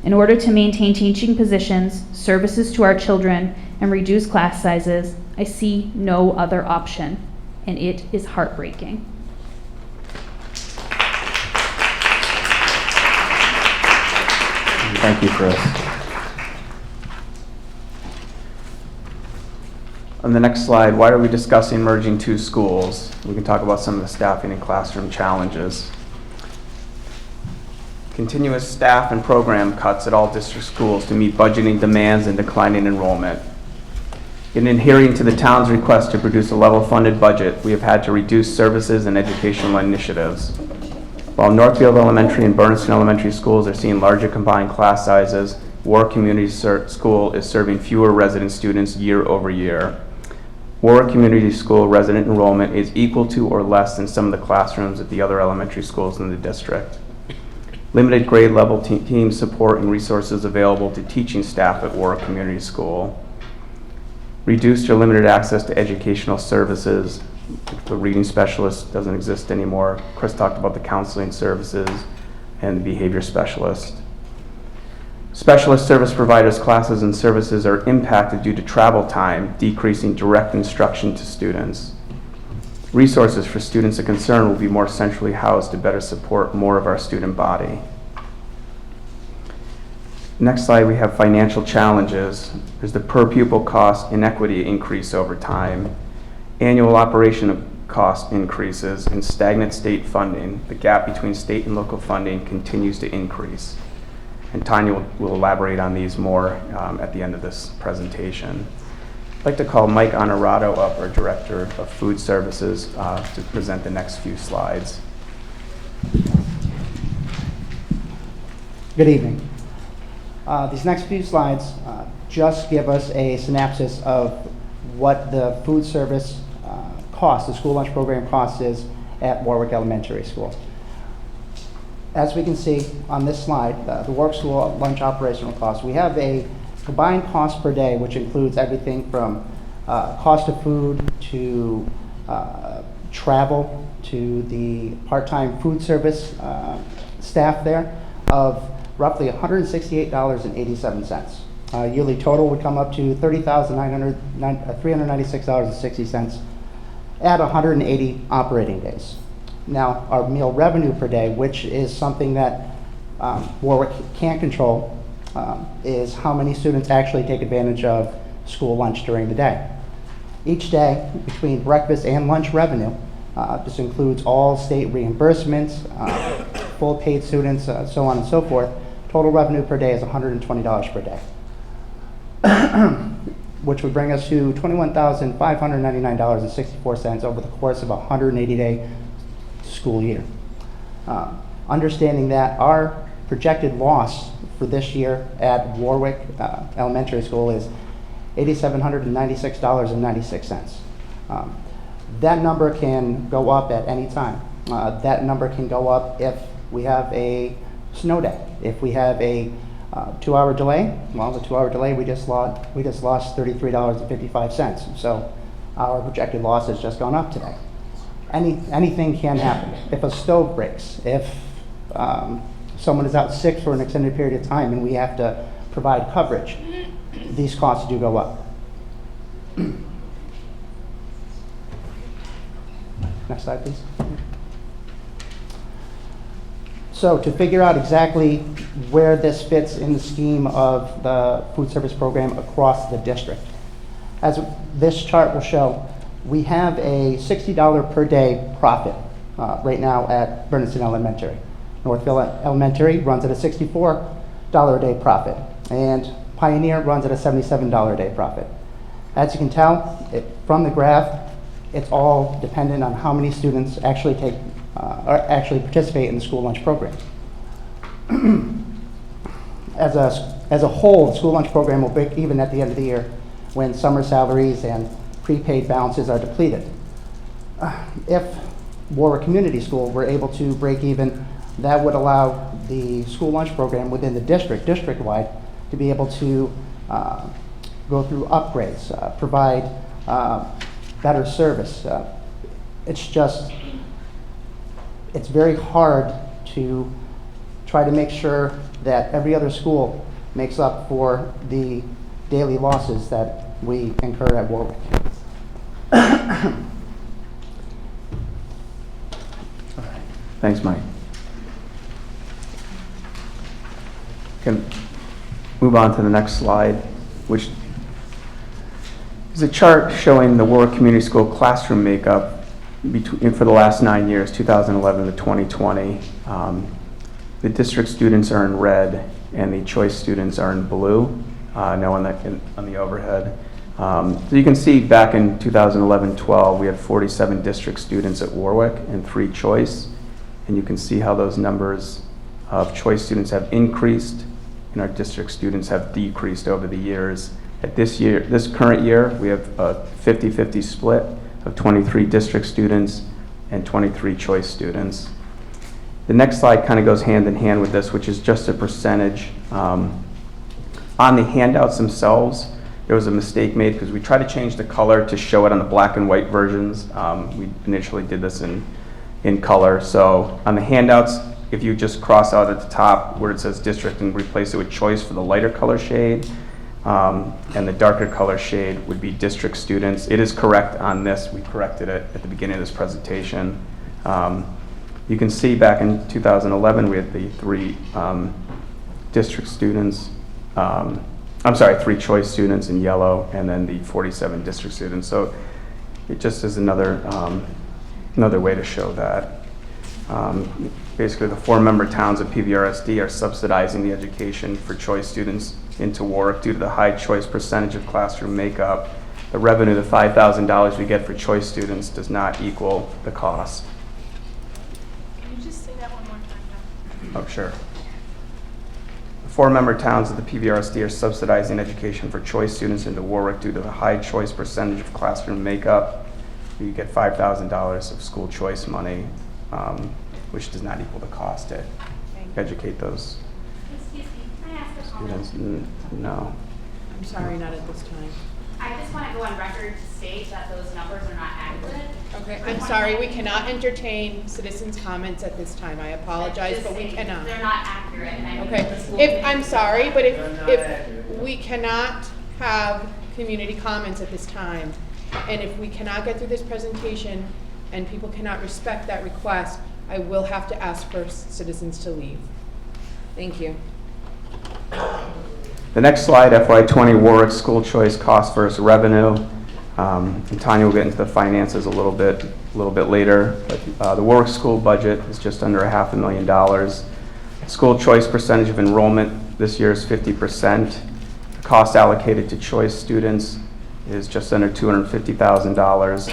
In order to maintain teaching positions, services to our children, and reduce class sizes, I see no other option, and it is heartbreaking. Thank you, Chris. On the next slide, why are we discussing merging 2 schools? We can talk about some of the staffing and classroom challenges. Continuous staff and program cuts at all district schools to meet budgeting demands and declining enrollment. In adhering to the town's request to produce a level-funded budget, we have had to reduce services and educational initiatives. While Northfield Elementary and Bernardston Elementary schools are seeing larger combined class sizes, Warwick Community School is serving fewer resident students year over year. Warwick Community School resident enrollment is equal to or less than some of the classrooms at the other elementary schools in the district. Limited grade level team support and resources available to teaching staff at Warwick Community School. Reduced or limited access to educational services. The reading specialist doesn't exist anymore. Chris talked about the counseling services and the behavior specialist. Specialist service providers' classes and services are impacted due to travel time, decreasing direct instruction to students. Resources for students of concern will be more centrally housed to better support more of our student body. Next slide, we have financial challenges. There's the per pupil cost inequity increase over time. Annual operation cost increases and stagnant state funding. The gap between state and local funding continues to increase. And Tanya will elaborate on these more at the end of this presentation. I'd like to call Mike Honorato up, our Director of Food Services, to present the next few slides. Good evening. These next few slides just give us a synopsis of what the food service cost, the school lunch program cost is at Warwick Elementary School. As we can see on this slide, the Warwick School lunch operational cost, we have a combined cost per day, which includes everything from cost of food to travel to the part-time food service staff there, of roughly $168.87. Yearly total would come up to $30,396.60 at 180 operating days. Now, our meal revenue per day, which is something that Warwick can't control, is how many students actually take advantage of school lunch during the day. Each day, between breakfast and lunch revenue, this includes all state reimbursements, full paid students, so on and so forth. Total revenue per day is $120 per day, which would bring us to $21,599.64 over the course of a 180-day school year. Understanding that our projected loss for this year at Warwick Elementary School is $8,796.96. That number can go up at any time. That number can go up if we have a snow day. If we have a 2-hour delay, well, the 2-hour delay, we just lost $33.55. So our projected loss has just gone up today. Anything can happen. If a stove breaks, if someone is out sick for an extended period of time and we have to provide coverage, these costs do go up. Next slide, please. So to figure out exactly where this fits in the scheme of the food service program across the district, as this chart will show, we have a $60 per day profit right now at Bernardston Elementary. Northfield Elementary runs at a $64 a day profit, and Pioneer runs at a $77 a day profit. As you can tell from the graph, it's all dependent on how many students actually actually participate in the school lunch program. As a whole, the school lunch program will break even at the end of the year when summer salaries and prepaid balances are depleted. If Warwick Community School were able to break even, that would allow the school lunch program within the district-wide, to be able to go through upgrades, provide better service. It's very hard to try to make sure that every other school makes up for the daily losses that we incur at Warwick. Thanks, Mike. Can move on to the next slide, which is a chart showing the Warwick Community School classroom makeup for the last 9 years, 2011 to 2020. The district students are in red, and the choice students are in blue. Now on the overhead. So you can see back in 2011-12, we had 47 district students at Warwick and 3 choice. And you can see how those numbers of choice students have increased and our district students have decreased over the years. At this current year, we have a 50-50 split of 23 district students and 23 choice students. The next slide kind of goes hand in hand with this, which is just a percentage. On the handouts themselves, there was a mistake made because we tried to change the color to show it on the black and white versions. We initially did this in color. So on the handouts, if you just cross out at the top where it says district and replace it with choice for the lighter color shade, and the darker color shade would be district students. It is correct on this. We corrected it at the beginning of this presentation. You can see back in 2011 we had the 3 district students, 3 choice students in yellow, and then the 47 district students. So it just is another way to show that. Basically, the 4-member towns of PVRSD are subsidizing the education for choice students into Warwick due to the high choice percentage of classroom makeup. The revenue, the $5,000 we get for choice students, does not equal the cost. Can you just say that one more time? Oh, sure. The 4-member towns of the PVRSD are subsidizing education for choice students into Warwick due to the high choice percentage of classroom makeup. You get $5,000 of school choice money, which does not equal the cost to educate those students. No. I'm sorry, not at this time. I just want to go on record to state that those numbers are not accurate. Okay, I'm sorry, we cannot entertain citizens' comments at this time. I apologize, but we cannot. They're not accurate. And I mean, Okay, I'm sorry, but if we cannot have community comments at this time, and if we cannot get through this presentation and people cannot respect that request, I will have to ask for citizens to leave. Thank you. The next slide, FY20 Warwick school choice cost versus revenue. And Tanya will get into the finances a little bit later. But the Warwick school budget is just under $500,000. School choice percentage of enrollment this year is 50%. The cost allocated to choice students is just under $250,000.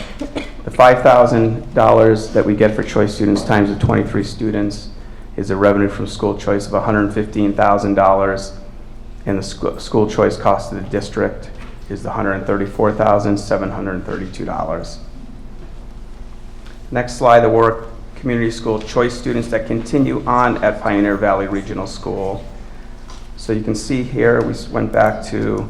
The $5,000 that we get for choice students times the 23 students is a revenue from school choice of $115,000, and the school choice cost of the district is the $134,732. Next slide, the Warwick Community School choice students that continue on at Pioneer Valley Regional School. So you can see here, we went back to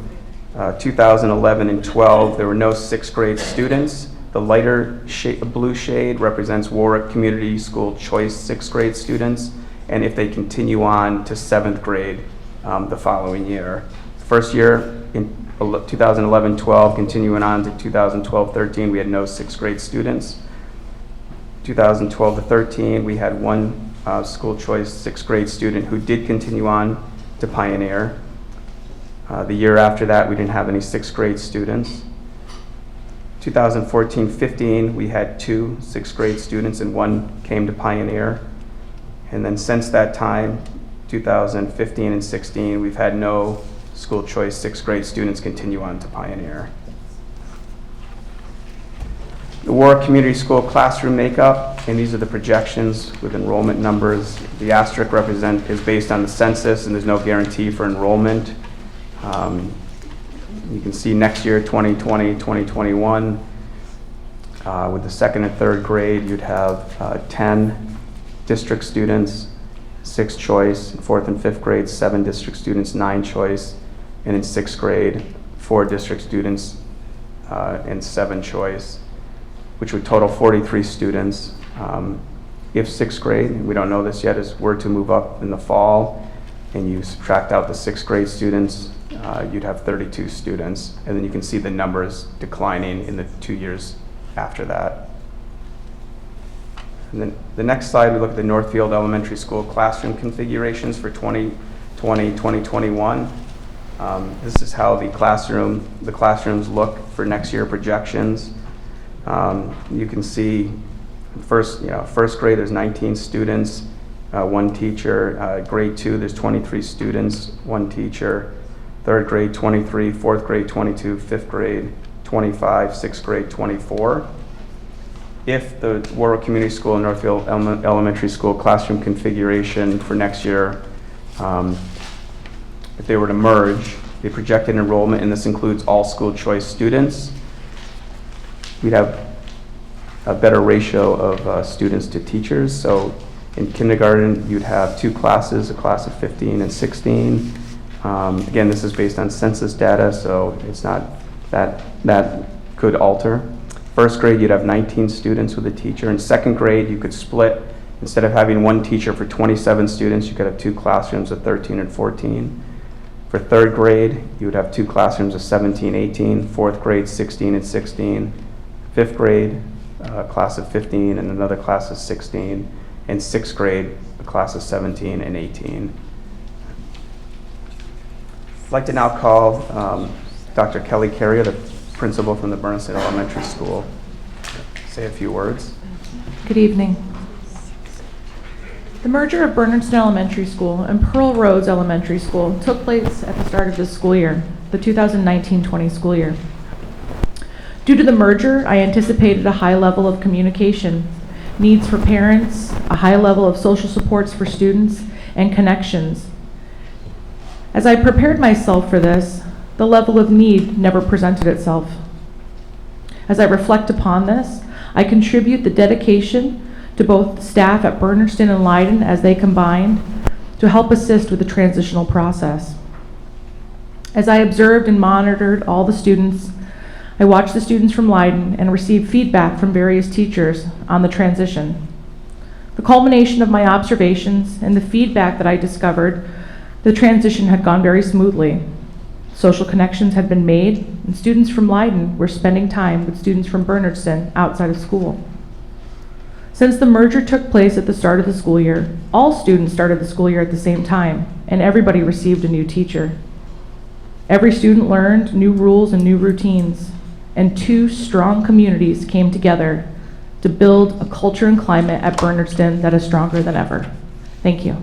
2011 and 12, there were no 6th grade students. The lighter blue shade represents Warwick Community School choice 6th grade students, and if they continue on to 7th grade the following year. First year in 2011-12, continuing on to 2012-13, we had no 6th grade students. 2012-13, we had one school choice 6th grade student who did continue on to Pioneer. The year after that, we didn't have any 6th grade students. 2014-15, we had 2 6th grade students and 1 came to Pioneer. And then since that time, 2015 and 16, we've had no school choice 6th grade students continue on to Pioneer. The Warwick Community School Classroom Makeup, and these are the projections with enrollment numbers. The asterisk is based on the census, and there's no guarantee for enrollment. You can see next year, 2020, 2021, with the 2nd and 3rd grade, you'd have 10 district students, 6 choice. In 4th and 5th grade, 7 district students, 9 choice. And in 6th grade, 4 district students and 7 choice, which would total 43 students. If 6th grade, we don't know this yet, were to move up in the fall, and you subtract out the 6th grade students, you'd have 32 students. And then you can see the numbers declining in the 2 years after that. And then the next slide, we look at the Northfield Elementary School classroom configurations for 2020-2021. This is how the classrooms look for next year projections. You can see first grade, there's 19 students, 1 teacher. Grade 2, there's 23 students, 1 teacher. 3rd grade, 23. 4th grade, 22. 5th grade, 25. 6th grade, 24. If the Warwick Community School and Northfield Elementary School classroom configuration for next year, if they were to merge, the projected enrollment, and this includes all school choice students, we'd have a better ratio of students to teachers. So in kindergarten, you'd have 2 classes, a class of 15 and 16. Again, this is based on census data, so it's not that could alter. 1st grade, you'd have 19 students with a teacher. In 2nd grade, you could split. Instead of having 1 teacher for 27 students, you could have 2 classrooms of 13 and 14. For 3rd grade, you would have 2 classrooms of 17, 18. 4th grade, 16 and 16. 5th grade, a class of 15 and another class of 16. And 6th grade, a class of 17 and 18. I'd like to now call Dr. Kelly Carrier, the principal from the Bernardston Elementary School, say a few words. Good evening. The merger of Bernardston Elementary School and Pearl Roads Elementary School took place at the start of this school year, the 2019-20 school year. Due to the merger, I anticipated a high level of communication, needs for parents, a high level of social supports for students, and connections. As I prepared myself for this, the level of need never presented itself. As I reflect upon this, I contribute the dedication to both staff at Bernardston and Leiden as they combined to help assist with the transitional process. As I observed and monitored all the students, I watched the students from Leiden and received feedback from various teachers on the transition. The culmination of my observations and the feedback that I discovered, the transition had gone very smoothly. Social connections had been made, and students from Leiden were spending time with students from Bernardston outside of school. Since the merger took place at the start of the school year, all students started the school year at the same time, and everybody received a new teacher. Every student learned new rules and new routines, and 2 strong communities came together to build a culture and climate at Bernardston that is stronger than ever. Thank you.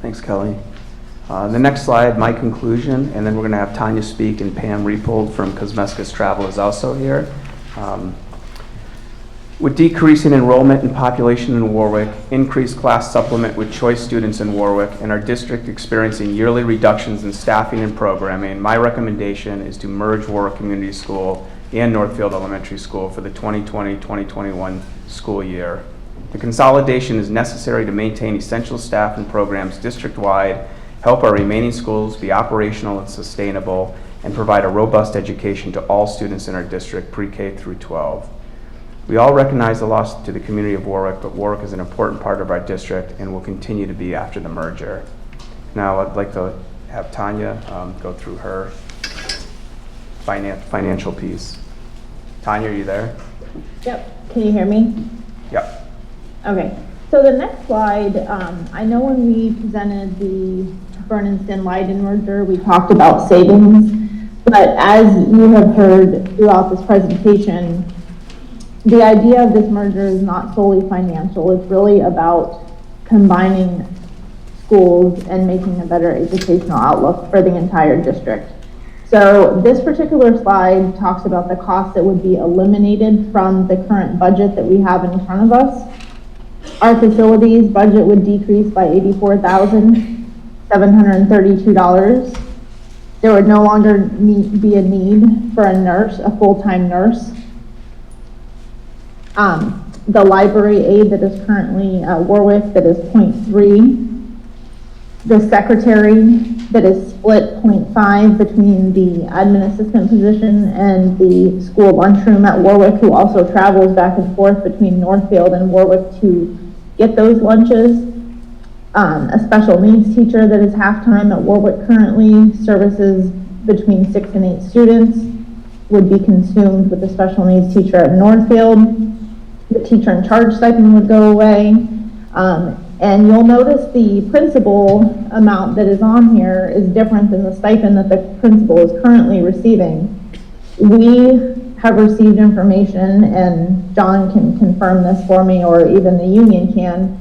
Thanks, Kelly. The next slide, my conclusion, and then we're going to have Tanya speak, and Pam Repold from Cosmescus Travel is also here. With decreasing enrollment and population in Warwick, increased class supplement with choice students in Warwick, and our district experiencing yearly reductions in staffing and programming, my recommendation is to merge Warwick Community School and Northfield Elementary School for the 2020-2021 school year. The consolidation is necessary to maintain essential staff and programs district-wide, help our remaining schools be operational and sustainable, and provide a robust education to all students in our district, pre-K through 12. We all recognize the loss to the community of Warwick, but Warwick is an important part of our district and will continue to be after the merger. Now I'd like to have Tanya go through her financial piece. Tanya, are you there? Yep. Can you hear me? Yep. Okay. So the next slide, I know when we presented the Bernardston-Leiden merger, we talked about savings, but as you have heard throughout this presentation, the idea of this merger is not solely financial. It's really about combining schools and making a better educational outlook for the entire district. So this particular slide talks about the costs that would be eliminated from the current budget that we have in front of us. Our facilities budget would decrease by $84,732. There would no longer be a need for a nurse, a full-time nurse. The library aide that is currently at Warwick, that is 0.3. The secretary that is split 0.5 between the admin assistant position and the school lunchroom at Warwick, who also travels back and forth between Northfield and Warwick to get those lunches. A special needs teacher that is half-time at Warwick currently, services between 6 and 8 students, would be consumed with the special needs teacher at Northfield. The teacher in charge stipend would go away. And you'll notice the principal amount that is on here is different than the stipend that the principal is currently receiving. We have received information, and John can confirm this for me, or even the union can.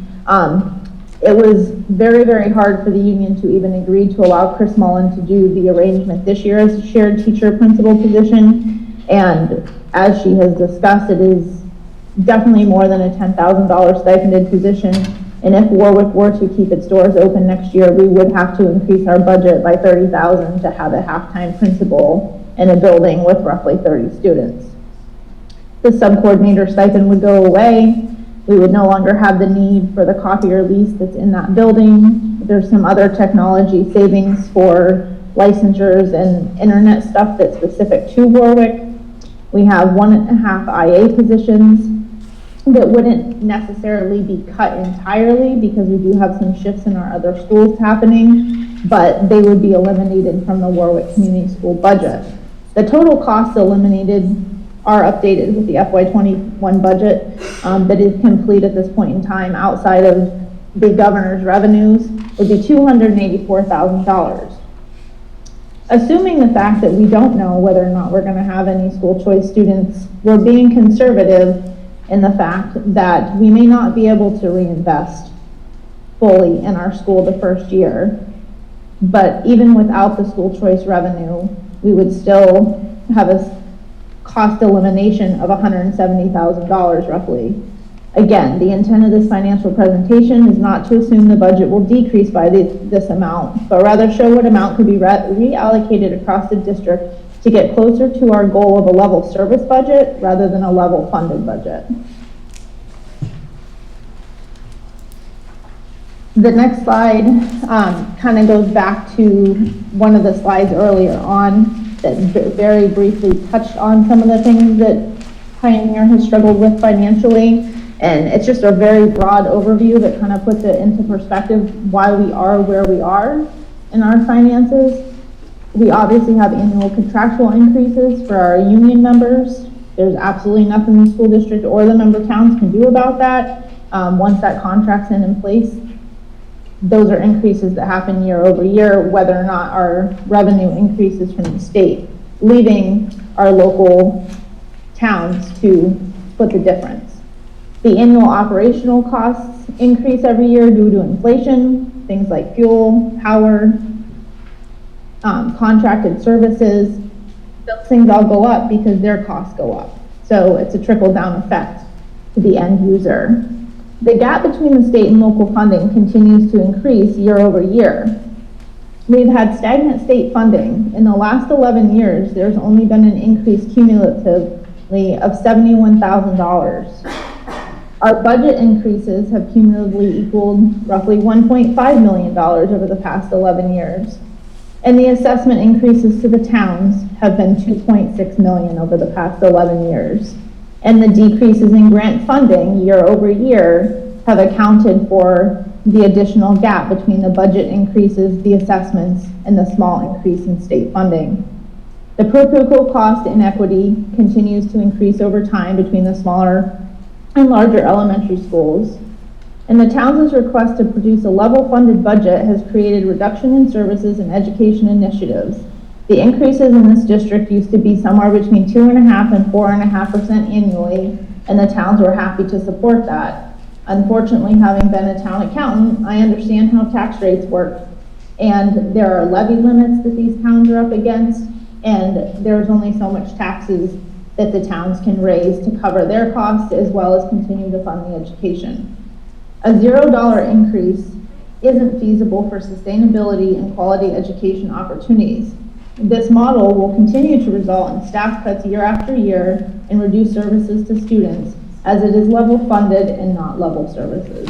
It was very, very hard for the union to even agree to allow Chris Mullen to do the arrangement this year as a shared teacher principal position. And as she has discussed, it is definitely more than a $10,000 stipended position. And if Warwick were to keep its doors open next year, we would have to increase our budget by $30,000 to have a half-time principal in a building with roughly 30 students. The sub-coordinator stipend would go away. We would no longer have the need for the copier lease that's in that building. There's some other technology savings for licensures and internet stuff that's specific to Warwick. We have 1.5 IA positions that wouldn't necessarily be cut entirely because we do have some shifts in our other schools happening, but they would be eliminated from the Warwick Community School budget. The total costs eliminated are updated with the FY21 budget that is complete at this point in time outside of the governor's revenues would be $284,000. Assuming the fact that we don't know whether or not we're going to have any school choice students, we're being conservative in the fact that we may not be able to reinvest fully in our school the first year. But even without the school choice revenue, we would still have a cost elimination of $170,000 roughly. Again, the intent of this financial presentation is not to assume the budget will decrease by this amount, but rather show what amount could be reallocated across the district to get closer to our goal of a level service budget rather than a level funded budget. The next slide kind of goes back to one of the slides earlier on that very briefly touched on some of the things that Pioneer has struggled with financially. And it's just a very broad overview that kind of puts it into perspective why we are where we are in our finances. We obviously have annual contractual increases for our union members. There's absolutely nothing the school district or the member towns can do about that. Once that contract's in place, those are increases that happen year over year, whether or not our revenue increases from the state, leaving our local towns to split the difference. The annual operational costs increase every year due to inflation, things like fuel, power, contracted services. Those things all go up because their costs go up. So it's a trickle-down effect to the end user. The gap between the state and local funding continues to increase year over year. We've had stagnant state funding. In the last 11 years, there's only been an increase cumulatively of $71,000. Our budget increases have cumulatively equaled roughly $1.5 million over the past 11 years. And the assessment increases to the towns have been $2.6 million over the past 11 years. and the decreases in grant funding year over year have accounted for the additional gap between the budget increases, the assessments, and the small increase in state funding. The per pupil cost inequity continues to increase over time between the smaller and larger elementary schools. And the town's request to produce a level funded budget has created reduction in services and education initiatives. The increases in this district used to be somewhere between 2.5% and 4.5% annually, and the towns were happy to support that. Unfortunately, having been a town accountant, I understand how tax rates work. And there are levy limits that these towns are up against, and there's only so much taxes that the towns can raise to cover their costs as well as continue to fund the education. A $0 increase isn't feasible for sustainability and quality education opportunities. This model will continue to result in staff cuts year after year and reduce services to students, as it is level funded and not level services.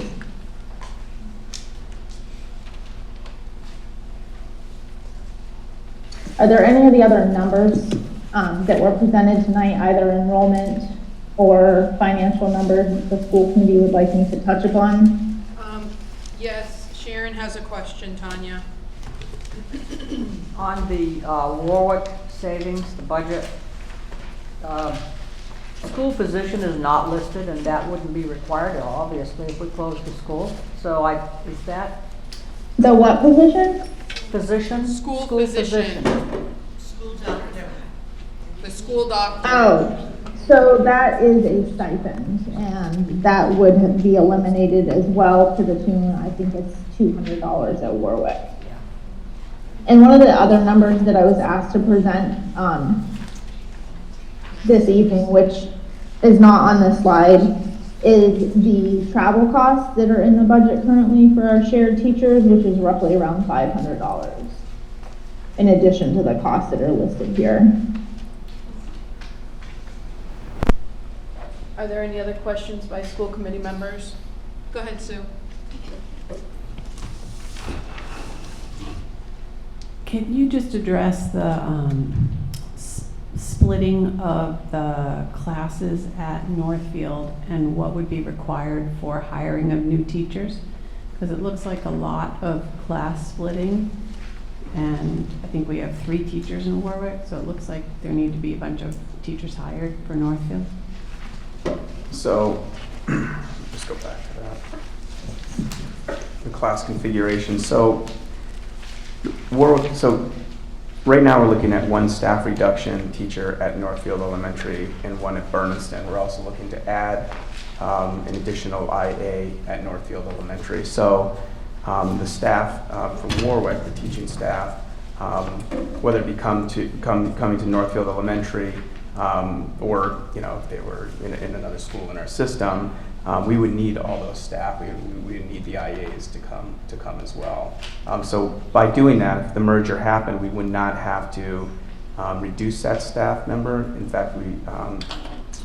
Are there any of the other numbers that were presented tonight, either enrollment or financial numbers that the school committee would like me to touch upon? Yes, Sharon has a question, Tanya. On the Warwick savings, the budget, school physician is not listed, and that wouldn't be required, obviously, if we close the school. So is that? The what position? Physician? School physician. School doctor. The school doctor. Oh, so that is a stipend, and that would be eliminated as well to the tune, I think it's $200 at Warwick. And one of the other numbers that I was asked to present this evening, which is not on this slide, is the travel costs that are in the budget currently for our shared teachers, which is roughly around $500, in addition to the costs that are listed here. Are there any other questions by school committee members? Go ahead, Sue. Can you just address the splitting of the classes at Northfield and what would be required for hiring of new teachers? Because it looks like a lot of class splitting, and I think we have 3 teachers in Warwick, so it looks like there need to be a bunch of teachers hired for Northfield. So, just go back to that. The class configuration. So, right now we're looking at 1 staff reduction teacher at Northfield Elementary and 1 at Bernardston. We're also looking to add an additional IA at Northfield Elementary. So, the staff from Warwick, the teaching staff, whether it be coming to Northfield Elementary, or if they were in another school in our system, we would need all those staff. We would need the IAs to come as well. So by doing that, if the merger happened, we would not have to reduce that staff member. In fact, we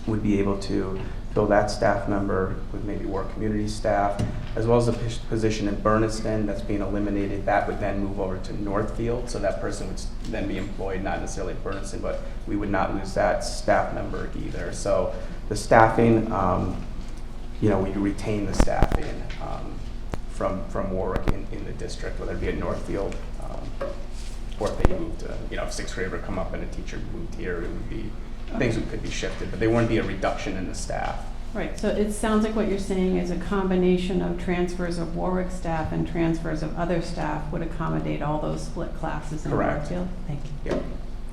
would be able to fill that staff member with maybe work community staff, as well as a position in Bernardston that's being eliminated. That would then move over to Northfield, so that person would then be employed not necessarily at Bernardston, but we would not lose that staff member either. So the staffing, we retain the staffing from Warwick in the district, whether it be at Northfield, or if they moved to, if 6th grade would come up and a teacher moved here, it would be, things could be shifted, but there wouldn't be a reduction in the staff. Right, so it sounds like what you're saying is a combination of transfers of Warwick staff and transfers of other staff would accommodate all those split classes in Northfield? Thank you. Yep.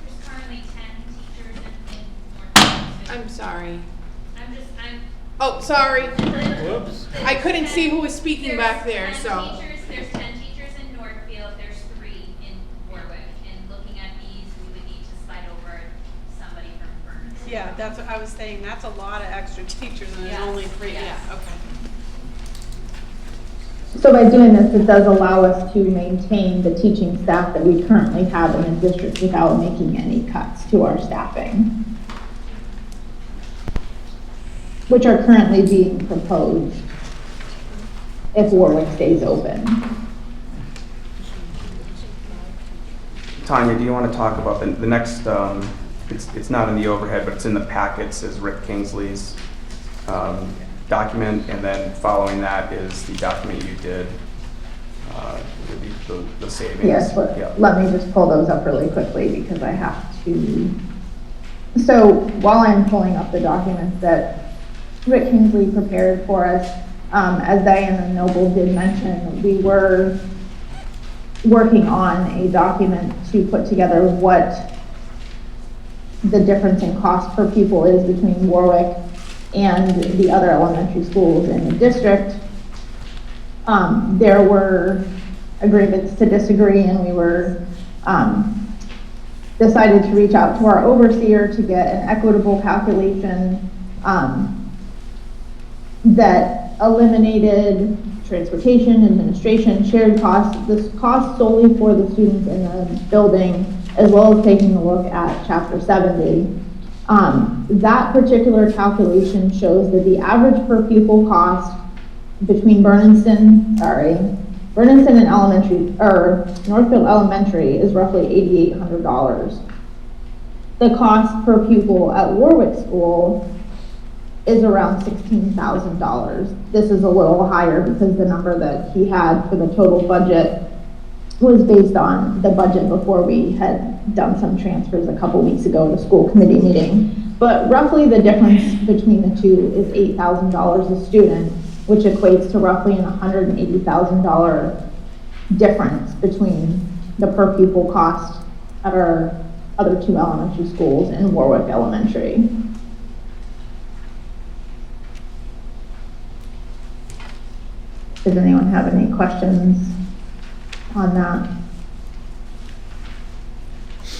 There's currently 10 teachers in Northfield. I'm sorry. I'm Oh, sorry. I couldn't see who was speaking back there, so. There's 10 teachers in Northfield, there's 3 in Warwick, and looking at these, we would need to slide over somebody from Bernardston. Yeah, that's what I was saying. That's a lot of extra teachers, and there's only 3. Yes. Yeah, okay. So by doing this, it does allow us to maintain the teaching staff that we currently have in the district without making any cuts to our staffing, which are currently being proposed if Warwick stays open. Tanya, do you want to talk about the next it's not in the overhead, but it's in the packets, is Rick Kingsley's document, and then following that is the document you did, the savings. Yes, let me just pull those up really quickly because I have to. So while I'm pulling up the documents that Rick Kingsley prepared for us, as Diana Noble did mention, we were working on a document to put together what the difference in cost per pupil is between Warwick and the other elementary schools in the district. There were agreements to disagree, and we were decided to reach out to our overseer to get an equitable calculation that eliminated transportation, administration, shared costs, this cost solely for the students in the building, as well as taking a look at Chapter 70. That particular calculation shows that the average per pupil cost between Bernardston and elementary, or Northfield Elementary, is roughly $8,800. The cost per pupil at Warwick School is around $16,000. This is a little higher because the number that he had for the total budget was based on the budget before we had done some transfers a couple weeks ago at a school committee meeting. But roughly the difference between the two is $8,000 a student, which equates to roughly an $180,000 difference between the per pupil cost at our other two elementary schools in Warwick Elementary. Does anyone have any questions on that?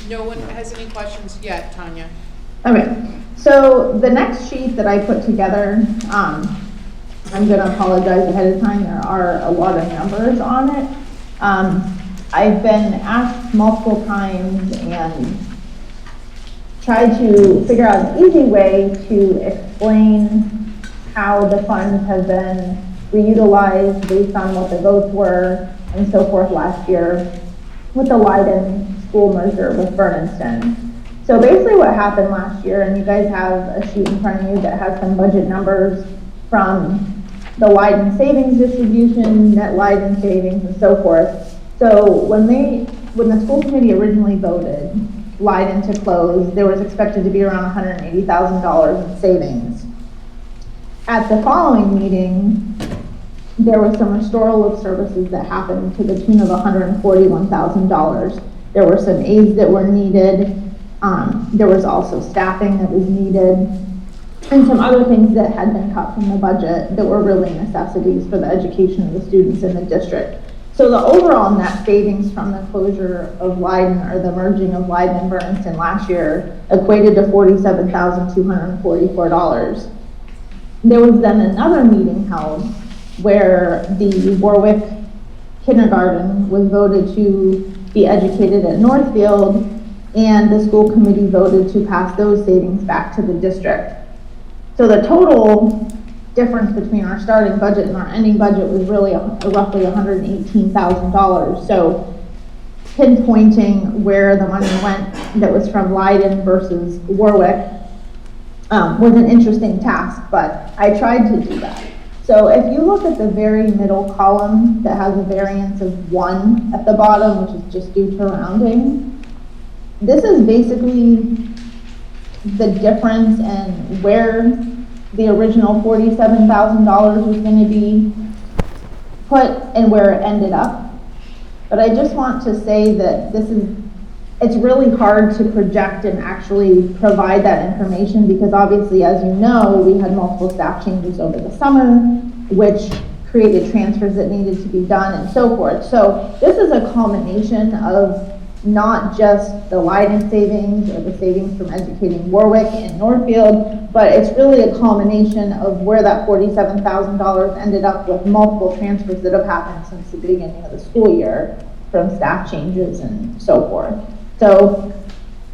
No one has any questions yet, Tanya. Okay, so the next sheet that I put together, I'm going to apologize ahead of time. There are a lot of numbers on it. I've been asked multiple times and tried to figure out an easy way to explain how the funds have been reutilized based on what the votes were and so forth last year with the Leiden school merger with Bernardston. So basically what happened last year, and you guys have a sheet in front of you that has some budget numbers from the Leiden savings distribution, net Leiden savings, and so forth. So when the school committee originally voted Leiden to close, there was expected to be around $180,000 in savings. At the following meeting, there was some restoral of services that happened to the tune of $141,000. There were some aides that were needed. There was also staffing that was needed, and some other things that had been cut from the budget that were really necessities for the education of the students in the district. So the overall net savings from the closure of Leiden, or the merging of Leiden and Bernardston last year, equated to $47,244. There was then another meeting held where the Warwick kindergarten was voted to be educated at Northfield, and the school committee voted to pass those savings back to the district. So the total difference between our starting budget and our ending budget was really roughly $118,000. So pinpointing where the money went that was from Leiden versus Warwick was an interesting task, but I tried to do that. So if you look at the very middle column that has a variance of 1 at the bottom, which is just due to rounding, this is basically the difference in where the original $47,000 was going to be put and where it ended up. But I just want to say that it's really hard to project and actually provide that information because obviously, as you know, we had multiple staff changes over the summer, which created transfers that needed to be done and so forth. So this is a culmination of not just the Leiden savings or the savings from educating Warwick and Northfield, but it's really a culmination of where that $47,000 ended up with multiple transfers that have happened since the beginning of the school year from staff changes and so forth. So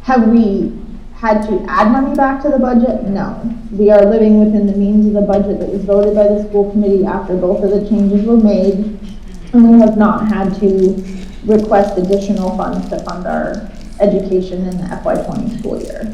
have we had to add money back to the budget? No. We are living within the means of the budget that was voted by the school committee after both of the changes were made, and we have not had to request additional funds to fund our education in the FY20 school year.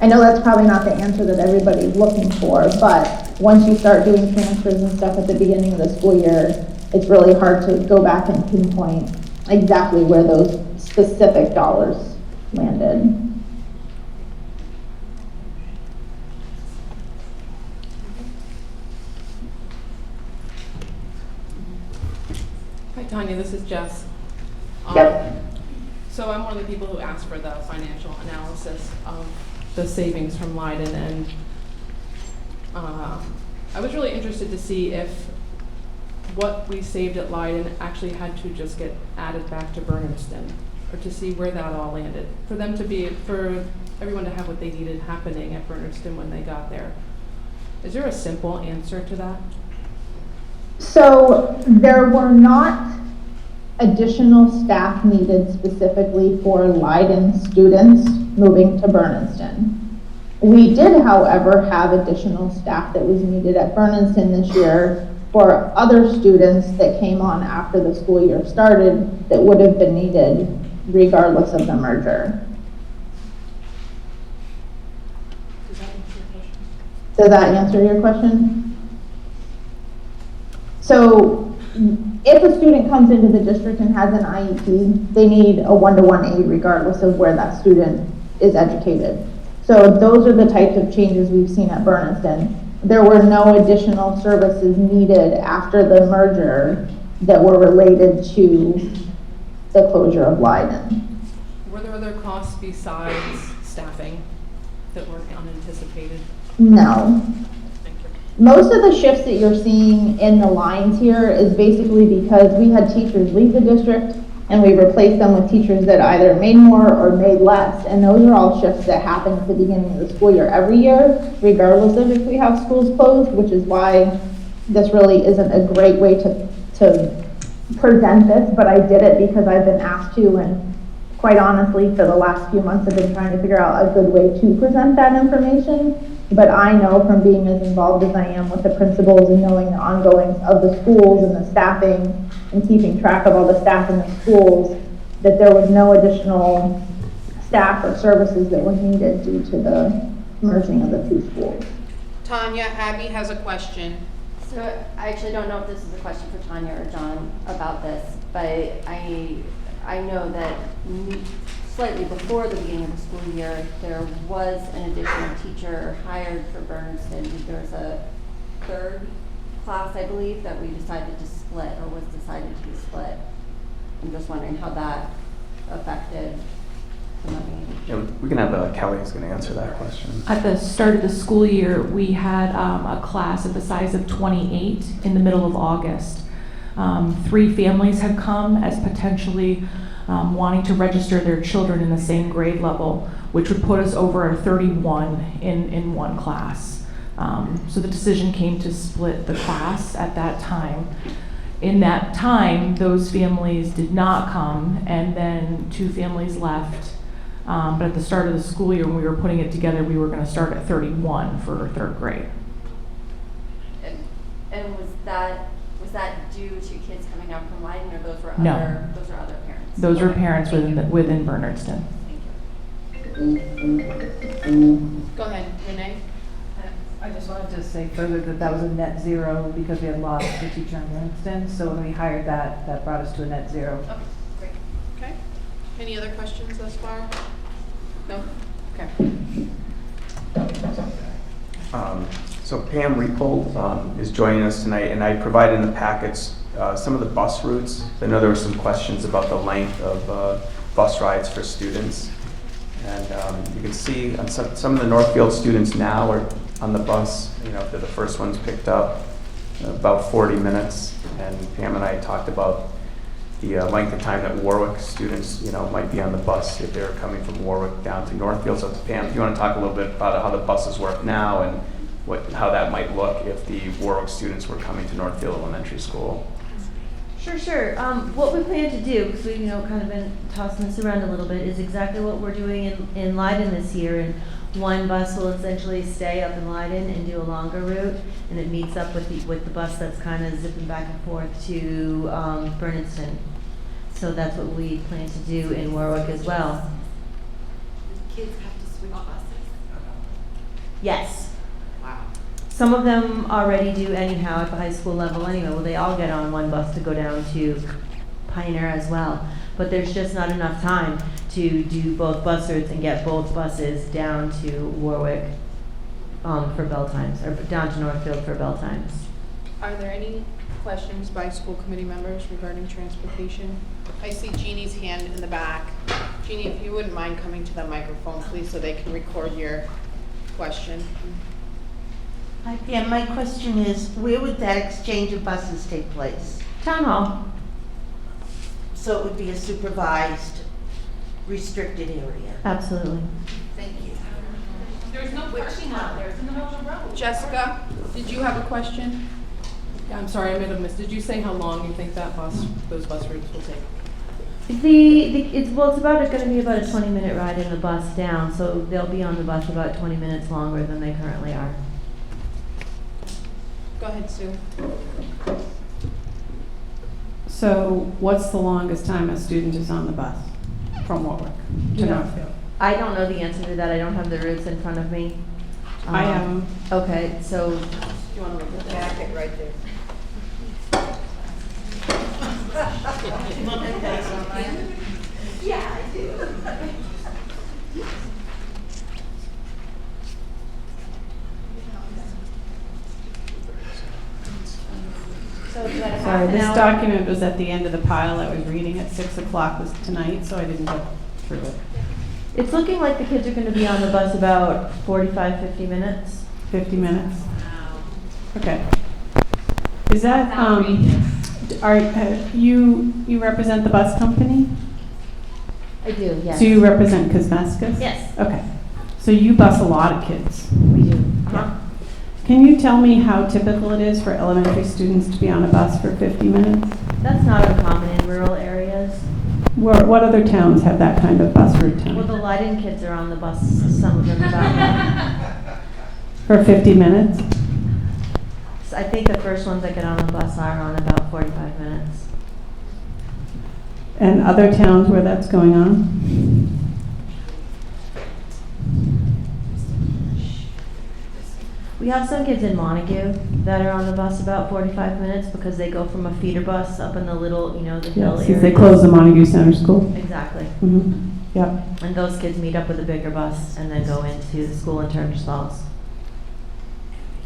I know that's probably not the answer that everybody's looking for, but once you start doing transfers and stuff at the beginning of the school year, it's really hard to go back and pinpoint exactly where those specific dollars landed. Hi Tanya, this is Jess. Yep. So I'm one of the people who asked for the financial analysis of the savings from Leiden, and I was really interested to see if what we saved at Leiden actually had to just get added back to Bernardston, or to see where that all landed. For everyone to have what they needed happening at Bernardston when they got there. Is there a simple answer to that? So there were not additional staff needed specifically for Leiden students moving to Bernardston. We did, however, have additional staff that was needed at Bernardston this year for other students that came on after the school year started that would have been needed regardless of the merger. Does that answer your question? So if a student comes into the district and has an IEP, they need a one-to-one aid regardless of where that student is educated. So those are the types of changes we've seen at Bernardston. There were no additional services needed after the merger that were related to the closure of Leiden. Were there other costs besides staffing that were unanticipated? No. Most of the shifts that you're seeing in the lines here is basically because we had teachers leave the district and we replaced them with teachers that either made more or made less. And those are all shifts that happen at the beginning of the school year every year, regardless of if we have schools closed, which is why this really isn't a great way to present this, but I did it because I've been asked to, and quite honestly, for the last few months, I've been trying to figure out a good way to present that information. But I know from being as involved as I am with the principals and knowing the ongoings of the schools and the staffing and keeping track of all the staff in the schools, that there was no additional staff or services that were needed due to the merging of the two schools. Tanya, Abby has a question. So I actually don't know if this is a question for Tanya or John about this, but I know that slightly before the beginning of the school year, there was an additional teacher hired for Bernardston. There was a third class, I believe, that we decided to split, or was decided to be split. I'm just wondering how that affected the money. Yeah, we can have Kelly is going to answer that question. At the start of the school year, we had a class of the size of 28 in the middle of August. 3 families had come as potentially wanting to register their children in the same grade level, which would put us over 31 in one class. So the decision came to split the class at that time. In that time, those families did not come, and then 2 families left. But at the start of the school year, when we were putting it together, we were going to start at 31 for 3rd grade. And was that due to kids coming down from Leiden, or those were No. other parents? Those were parents within Bernardston. Go ahead, Renee. I just wanted to say further that was a net zero because we had lost the teacher in Bernardston. So when we hired that brought us to a net zero. Okay, great. Okay. Any other questions thus far? No? Okay. So Pam Repold is joining us tonight, and I provided in the packets some of the bus routes. I know there were some questions about the length of bus rides for students. And you can see on some of the Northfield students now are on the bus, they're the first ones picked up, about 40 minutes. And Pam and I talked about the length of time that Warwick students, might be on the bus if they're coming from Warwick down to Northfield. So Pam, if you want to talk a little bit about how the buses work now and how that might look if the Warwick students were coming to Northfield Elementary School. Sure. What we plan to do, because we've kind of been tossing this around a little bit, is exactly what we're doing in Leiden this year. And one bus will essentially stay up in Leiden and do a longer route, and it meets up with the bus that's kind of zipping back and forth to Bernardston. So that's what we plan to do in Warwick as well. Kids have to switch buses? Yes. Some of them already do anyhow at the high school level anyway. Well, they all get on one bus to go down to Pioneer as well. But there's just not enough time to do both bus routes and get both buses down to Warwick for bell times, or down to Northfield for bell times. Are there any questions by school committee members regarding transportation? I see Jeannie's hand in the back. Jeannie, if you wouldn't mind coming to the microphone, please, so they can record your question. Hi, Pam. My question is, where would that exchange of buses take place? Town hall. So it would be a supervised, restricted area? Absolutely. Thank you. There's no parking out there. It's in the middle of the road. Jessica, did you have a question? Yeah, I'm sorry, I made a miss. Did you say how long you think that those bus routes will take? It's going to be about a 20-minute ride in the bus down, so they'll be on the bus about 20 minutes longer than they currently are. Go ahead, Sue. So what's the longest time a student is on the bus from Warwick to Northfield? I don't know the answer to that. I don't have the routes in front of me. I have them. Okay, so Do you want to look at the packet right there? Yeah, I do. Sorry, this document was at the end of the pile I was reading at 6 o'clock was tonight, so I didn't go through it. it's looking like the kids are going to be on the bus about 45, 50 minutes. 50 minutes? Okay. Is that, you represent the bus company? I do, yes. So you represent Kosmeskis? Yes. Okay. So you bus a lot of kids? We do. Yeah. Can you tell me how typical it is for elementary students to be on a bus for 50 minutes? That's not uncommon in rural areas. What other towns have that kind of bus route time? Well, the Leiden kids are on the bus, some of them about For 50 minutes? So I think the first ones that get on the bus are on about 45 minutes. And other towns where that's going on? We have some kids in Montague that are on the bus about 45 minutes because they go from a feeder bus up in the little, the hill Yeah, area. since they closed the Montague Center School. Exactly. Mm-hmm. Yep. And those kids meet up with a bigger bus and then go into the school in Turner's Falls.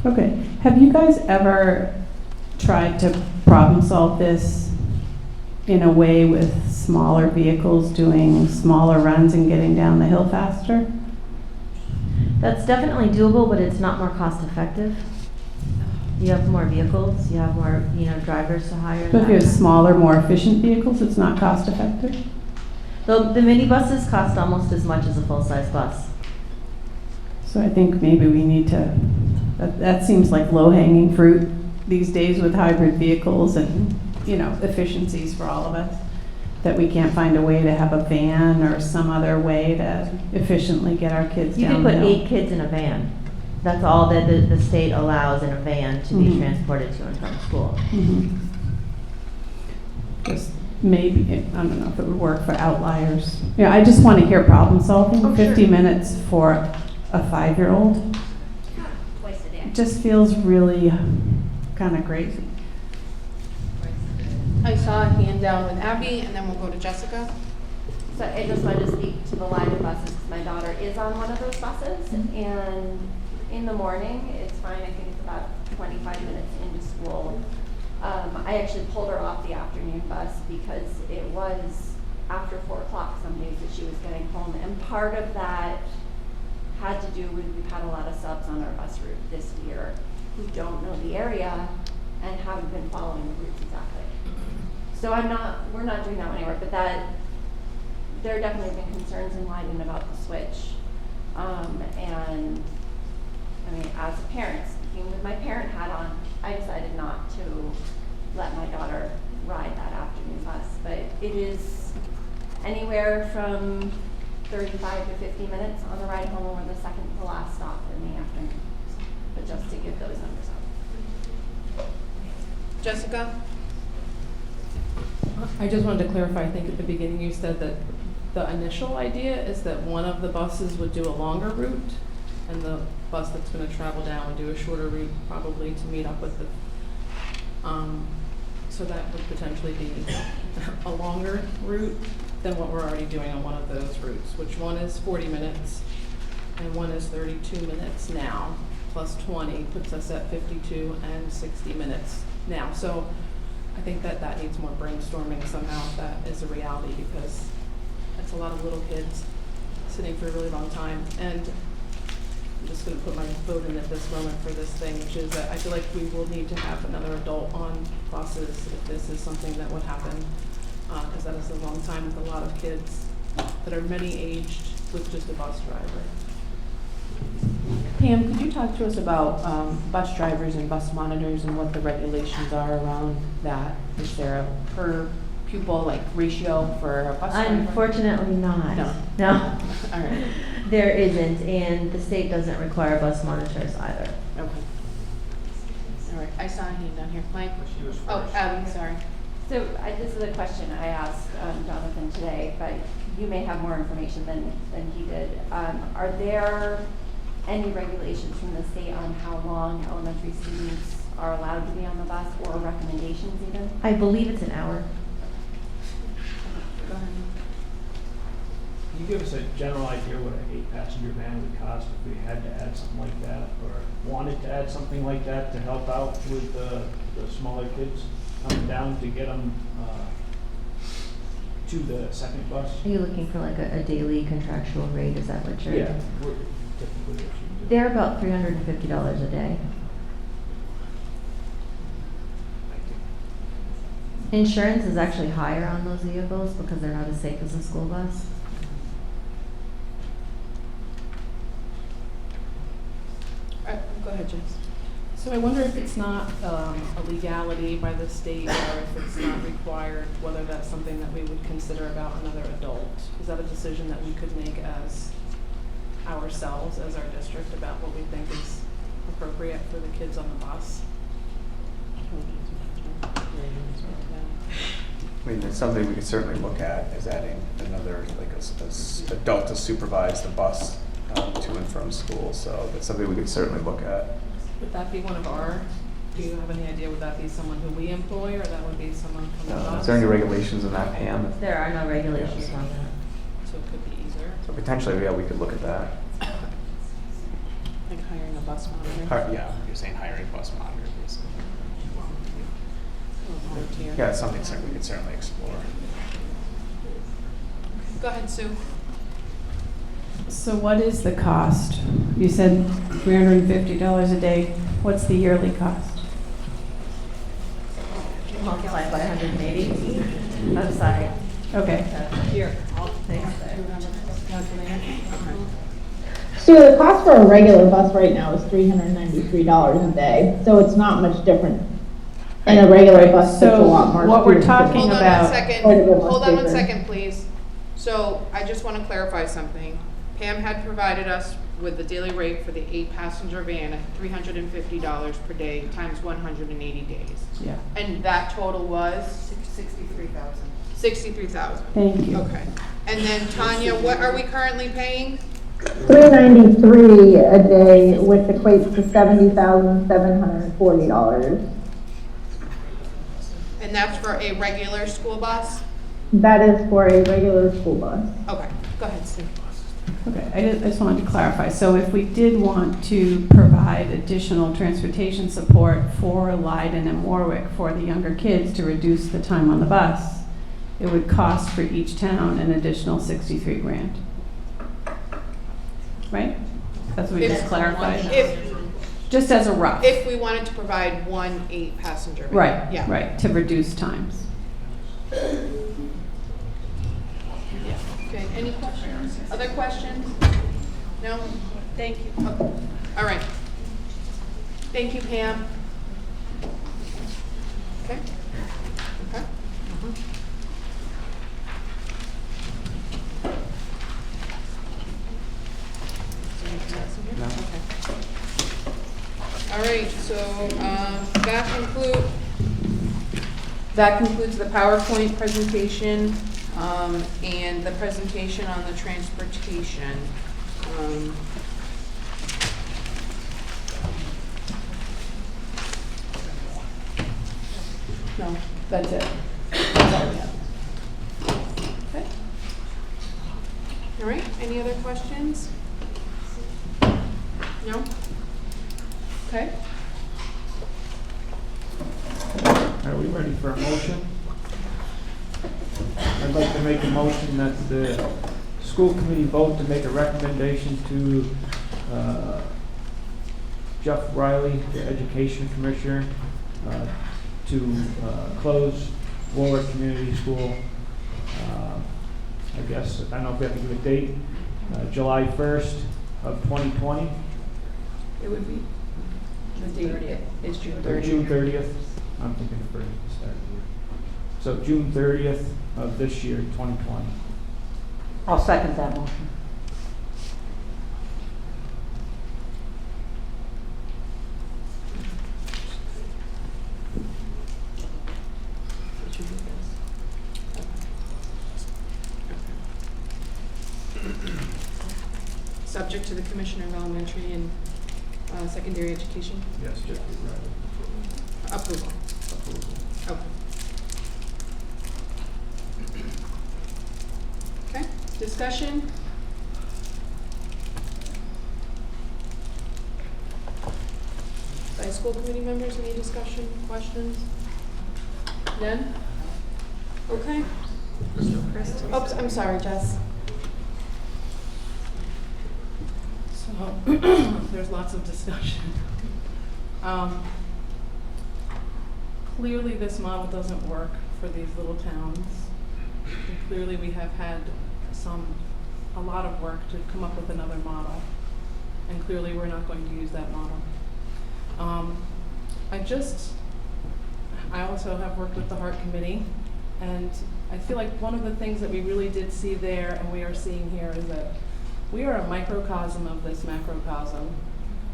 Okay. Have you guys ever tried to problem solve this in a way with smaller vehicles doing smaller runs and getting down the hill faster? That's definitely doable, but it's not more cost effective. You have more vehicles, you have more, drivers to hire. But if you have smaller, more efficient vehicles, it's not cost effective? The mini buses cost almost as much as a full-size bus. So I think maybe we need to, that seems like low-hanging fruit these days with hybrid vehicles and, efficiencies for all of us, that we can't find a way to have a van or some other way to efficiently get our kids You down can the put hill. 8 kids in a van. That's all that the state allows in a van to be Mhm. transported to and from school. Mhm. Just maybe, I don't know if it would work for outliers. Yeah, I just want to hear problem solving. Oh, 50 sure. minutes for a 5-year-old Twice a day. just feels really kind of crazy. I saw a hand down with Abby, and then we'll go to Jessica. So I just wanted to speak to the line of buses, because my daughter is on one of those buses, and in the morning, it's fine, I think it's about 25 minutes into school. I actually pulled her off the afternoon bus because it was after 4 o'clock some days that she was getting home, and part of that had to do with, we've had a lot of subs on our bus route this year who don't know the area and haven't been following the routes exactly. So we're not doing that one anywhere, but there have definitely been concerns in Leiden about the switch. And as a parent, speaking with my parent hat on, I decided not to let my daughter ride that afternoon bus. But it is anywhere from 35 to 50 minutes on the ride home, or the second to last stop in the afternoon. But just to give those numbers out. Jessica? I just wanted to clarify, I think at the beginning you said that the initial idea is that one of the buses would do a longer route and the bus that's gonna travel down would do a shorter route probably to meet up with the, so that would potentially be a longer route than what we're already doing on one of those routes, which one is 40 minutes and one is 32 minutes now, plus 20 puts us at 52 and 60 minutes now. So I think that that needs more brainstorming somehow, if that is a reality, because it's a lot of little kids sitting for a really long time. And I'm just going to put my vote in at this moment for this thing, which is that I feel like we will need to have another adult on buses if this is something that would happen, because that is a long time with a lot of kids that are many aged with just a bus driver. Pam, could you talk to us about bus drivers and bus monitors and what the regulations are around that? Is there a per pupil like ratio for a bus driver? Unfortunately not. No. All right. There isn't, and the state doesn't require bus monitors either. Okay. All right, I saw a hand down here. Mike? Oh, Abby, sorry. So this is a question I asked Jonathan today, but you may have more information than he did. Are there any regulations from the state on how long elementary students are allowed to be on the bus, or recommendations even? I believe it's an hour. Go ahead. Can you give us a general idea what an 8-passenger van would cost if we had to add something like that, or wanted to add something like that to help out with the smaller kids coming down to get them to the second bus? Are you looking for like a daily contractual rate? Is that what you're? Yeah, typically what you do. They're about $350 a day. Insurance is actually higher on those vehicles because they're not as safe as a school bus. Go ahead, Jess. So I wonder if it's not a legality by the state, or if it's not required, whether that's something that we would consider about another adult. Is that a decision that we could make as ourselves, as our district, about what we think is appropriate for the kids on the bus? I mean, it's something we could certainly look at, is adding another, like a adult to supervise the bus to and from school. So that's something we could certainly look at. Would that be one of our, do you have any idea, would that be someone who we employ, or that would be someone from the bus? Is there any regulations on that, Pam? There are no regulations on that. So it could be easier. So potentially, yeah, we could look at that. Like hiring a bus monitor? Yeah, you're saying hiring bus monitor, basically. Volunteer. Yeah, it's something we could certainly explore. Go ahead, Sue. So what is the cost? You said $350 a day. What's the yearly cost? Multiplied by 180. I'm sorry. Okay. Here. So the cost for a regular bus right now is $393 a day, so it's not much different. And a regular bus takes a lot more. What we're talking Hold on about. one second. Hold on one second, please. So I just want to clarify something. Pam had provided us with the daily rate for the 8-passenger van at $350 per day times 180 days. Yeah. And that total was? 63,000. 63,000. Thank you. Okay. And then Tanya, what are we currently paying? $393 a day, which equates to $70,740. And that's for a regular school bus? That is for a regular school bus. Okay, go ahead, Sue. Okay, I just wanted to clarify. So if we did want to provide additional transportation support for Leiden and Warwick for the younger kids to reduce the time on the bus, it would cost for each town an additional $63,000. Right? That's what we just clarified. Just as a rough. If we wanted to provide one 8-passenger van. Right, Yeah. right, to reduce times. Okay, any questions? Other questions? No? Thank you. Okay. All right. Thank you, Pam. Okay. Okay. No. Okay. All right, so that concludes the PowerPoint presentation and the presentation on the transportation. No, that's it. That's all we have. Okay. All right, any other questions? No? Okay. Are we ready for a motion? I'd like to make a motion that the school committee vote to make a recommendation to Jeff Riley, the education commissioner, to close Warwick Community School. I guess, I don't know if we have to give a date, July 1st of 2020. It would be, the date is June 30th. June 30th. I'm thinking of the start of the year. So June 30th of this year, 2020. I'll second that motion. Subject to the Commissioner of Elementary and Secondary Education? Yes, just Approval. Okay. Okay, discussion? By school committee members, any discussion, questions? None? Okay. Oops, I'm sorry, Jess. So, there's lots of discussion. Clearly this model doesn't work for these little towns. And clearly we have had a lot of work to come up with another model. And clearly we're not going to use that model. I also have worked with the Heart Committee, and I feel like one of the things that we really did see there and we are seeing here is that we are a microcosm of this macrocosm.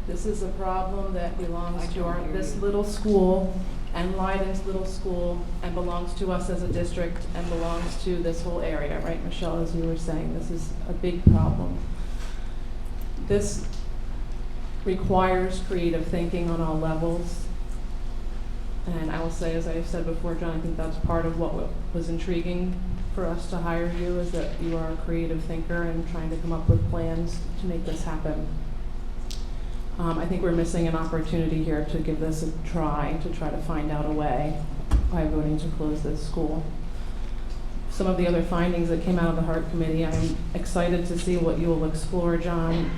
This is a problem that belongs to this little school and Leiden's little school and belongs to us as a district and belongs to this whole area, right, Michelle, as you were saying, this is a big problem. This requires creative thinking on all levels. And I will say, as I've said before, John, I think that's part of what was intriguing for us to hire you, is that you are a creative thinker and trying to come up with plans to make this happen. I think we're missing an opportunity here to give this a try, to try to find out a way by voting to close this school. Some of the other findings that came out of the Heart Committee, I'm excited to see what you will explore, John,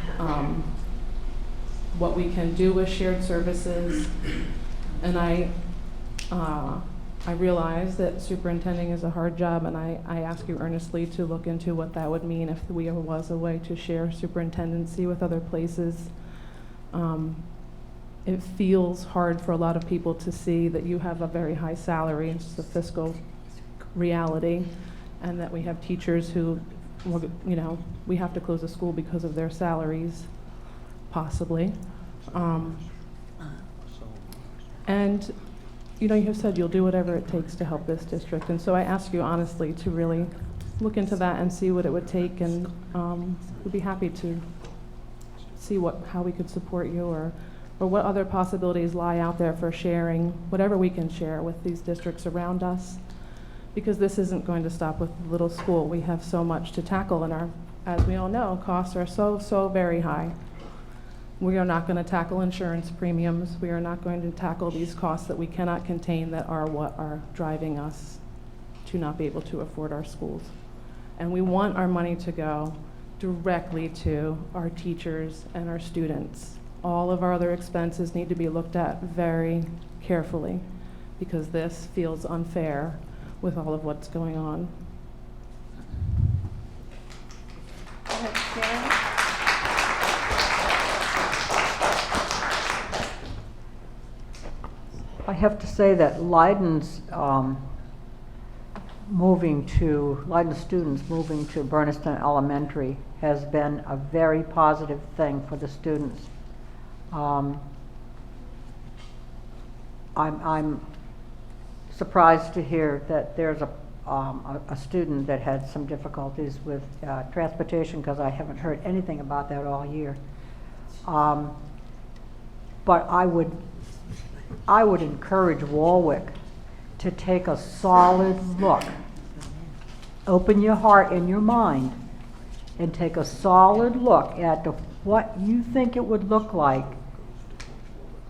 what we can do with shared services. And I realize that superintending is a hard job, and I ask you earnestly to look into what that would mean if there was a way to share superintendency with other places. It feels hard for a lot of people to see that you have a very high salary, it's just a fiscal reality, and that we have teachers who, you know, we have to close a school because of their salaries, possibly. And you know, you have said you'll do whatever it takes to help this district, and so I ask you honestly to really look into that and see what it would take, and we'd be happy to see how we could support you, or what other possibilities lie out there for sharing whatever we can share with these districts around us, because this isn't going to stop with the little school. We have so much to tackle, and as we all know, costs are so very high. We are not going to tackle insurance premiums. We are not going to tackle these costs that we cannot contain, that are what are driving us to not be able to afford our schools. And we want our money to go directly to our teachers and our students. All of our other expenses need to be looked at very carefully, because this feels unfair with all of what's going on. Go ahead, Karen. I have to say that Leiden's students moving to Bernardston Elementary has been a very positive thing for the students. I'm surprised to hear that there's a student that had some difficulties with transportation, because I haven't heard anything about that all year. But I would encourage Warwick to take a solid look. Open your heart and your mind and take a solid look at what you think it would look like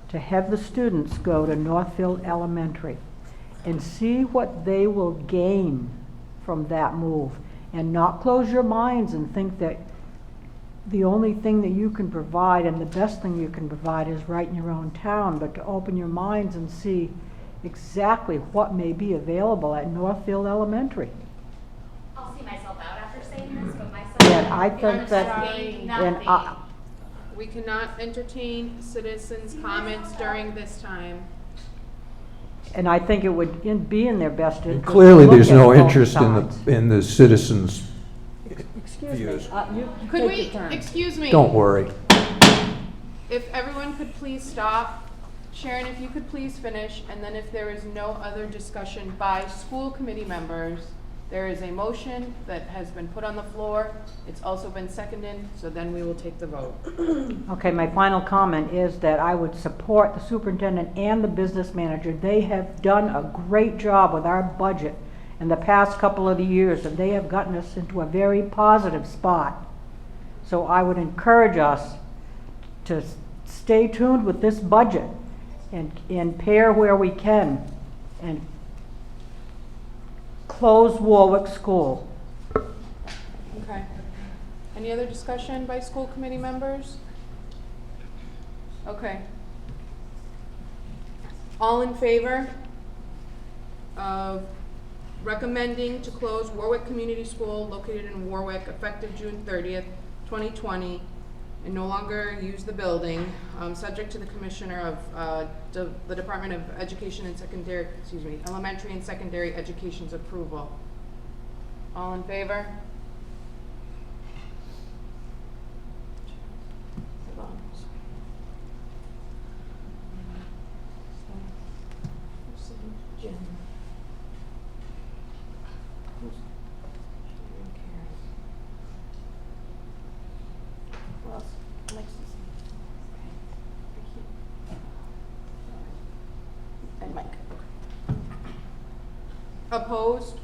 to have the students go to Northfield Elementary and see what they will gain from that move, and not close your minds and think that the only thing that you can provide and the best thing you can provide is right in your own town, but to open your minds and see exactly what may be available at Northfield Elementary. I'll see myself out after saying this, but my son. And I think that, gained and nothing. We cannot entertain citizens' comments during this time. and I think it would be in their best interest. to Clearly, look there's at no both interest sides. in the citizens' Excuse me, views. you Could take we, your turn. excuse me? Don't worry. If everyone could please stop. Sharon, if you could please finish, and then if there is no other discussion by school committee members, there is a motion that has been put on the floor. It's also been seconded, so then we will take the vote. Okay, my final comment is that I would support the superintendent and the business manager. They have done a great job with our budget in the past couple of years, and they have gotten us into a very positive spot. So I would encourage us to stay tuned with this budget and pair where we can and close Warwick School. Okay. Any other discussion by school committee members? Okay. All in favor of recommending to close Warwick Community School located in Warwick effective June 30th, 2020, and no longer use the building, subject to the Commissioner of the Department of Education and Secondary, Elementary and Secondary Education's approval. All in favor? And Mike. Opposed?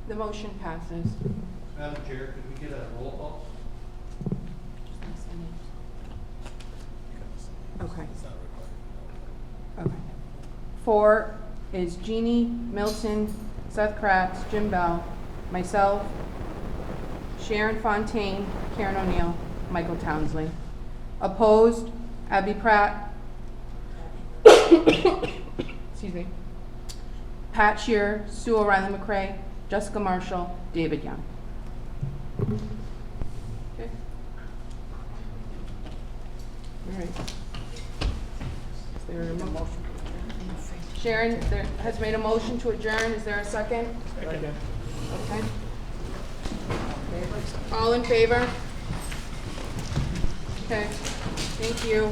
The motion passes. Madam Chair, could we get a roll call? Okay. Okay. 4 is Jeannie, Milton, Seth Kratz, Jim Bell, myself, Sharon Fontaine, Karen O'Neill, Michael Townsley. Opposed, Abby Pratt, excuse me, Pat Shearer, Sue O'Reilly McRae, Jessica Marshall, David Young. Okay. All right. Is there a motion? Sharon has made a motion to adjourn. Is there a second? Second. Okay. All in favor? Okay. Thank you.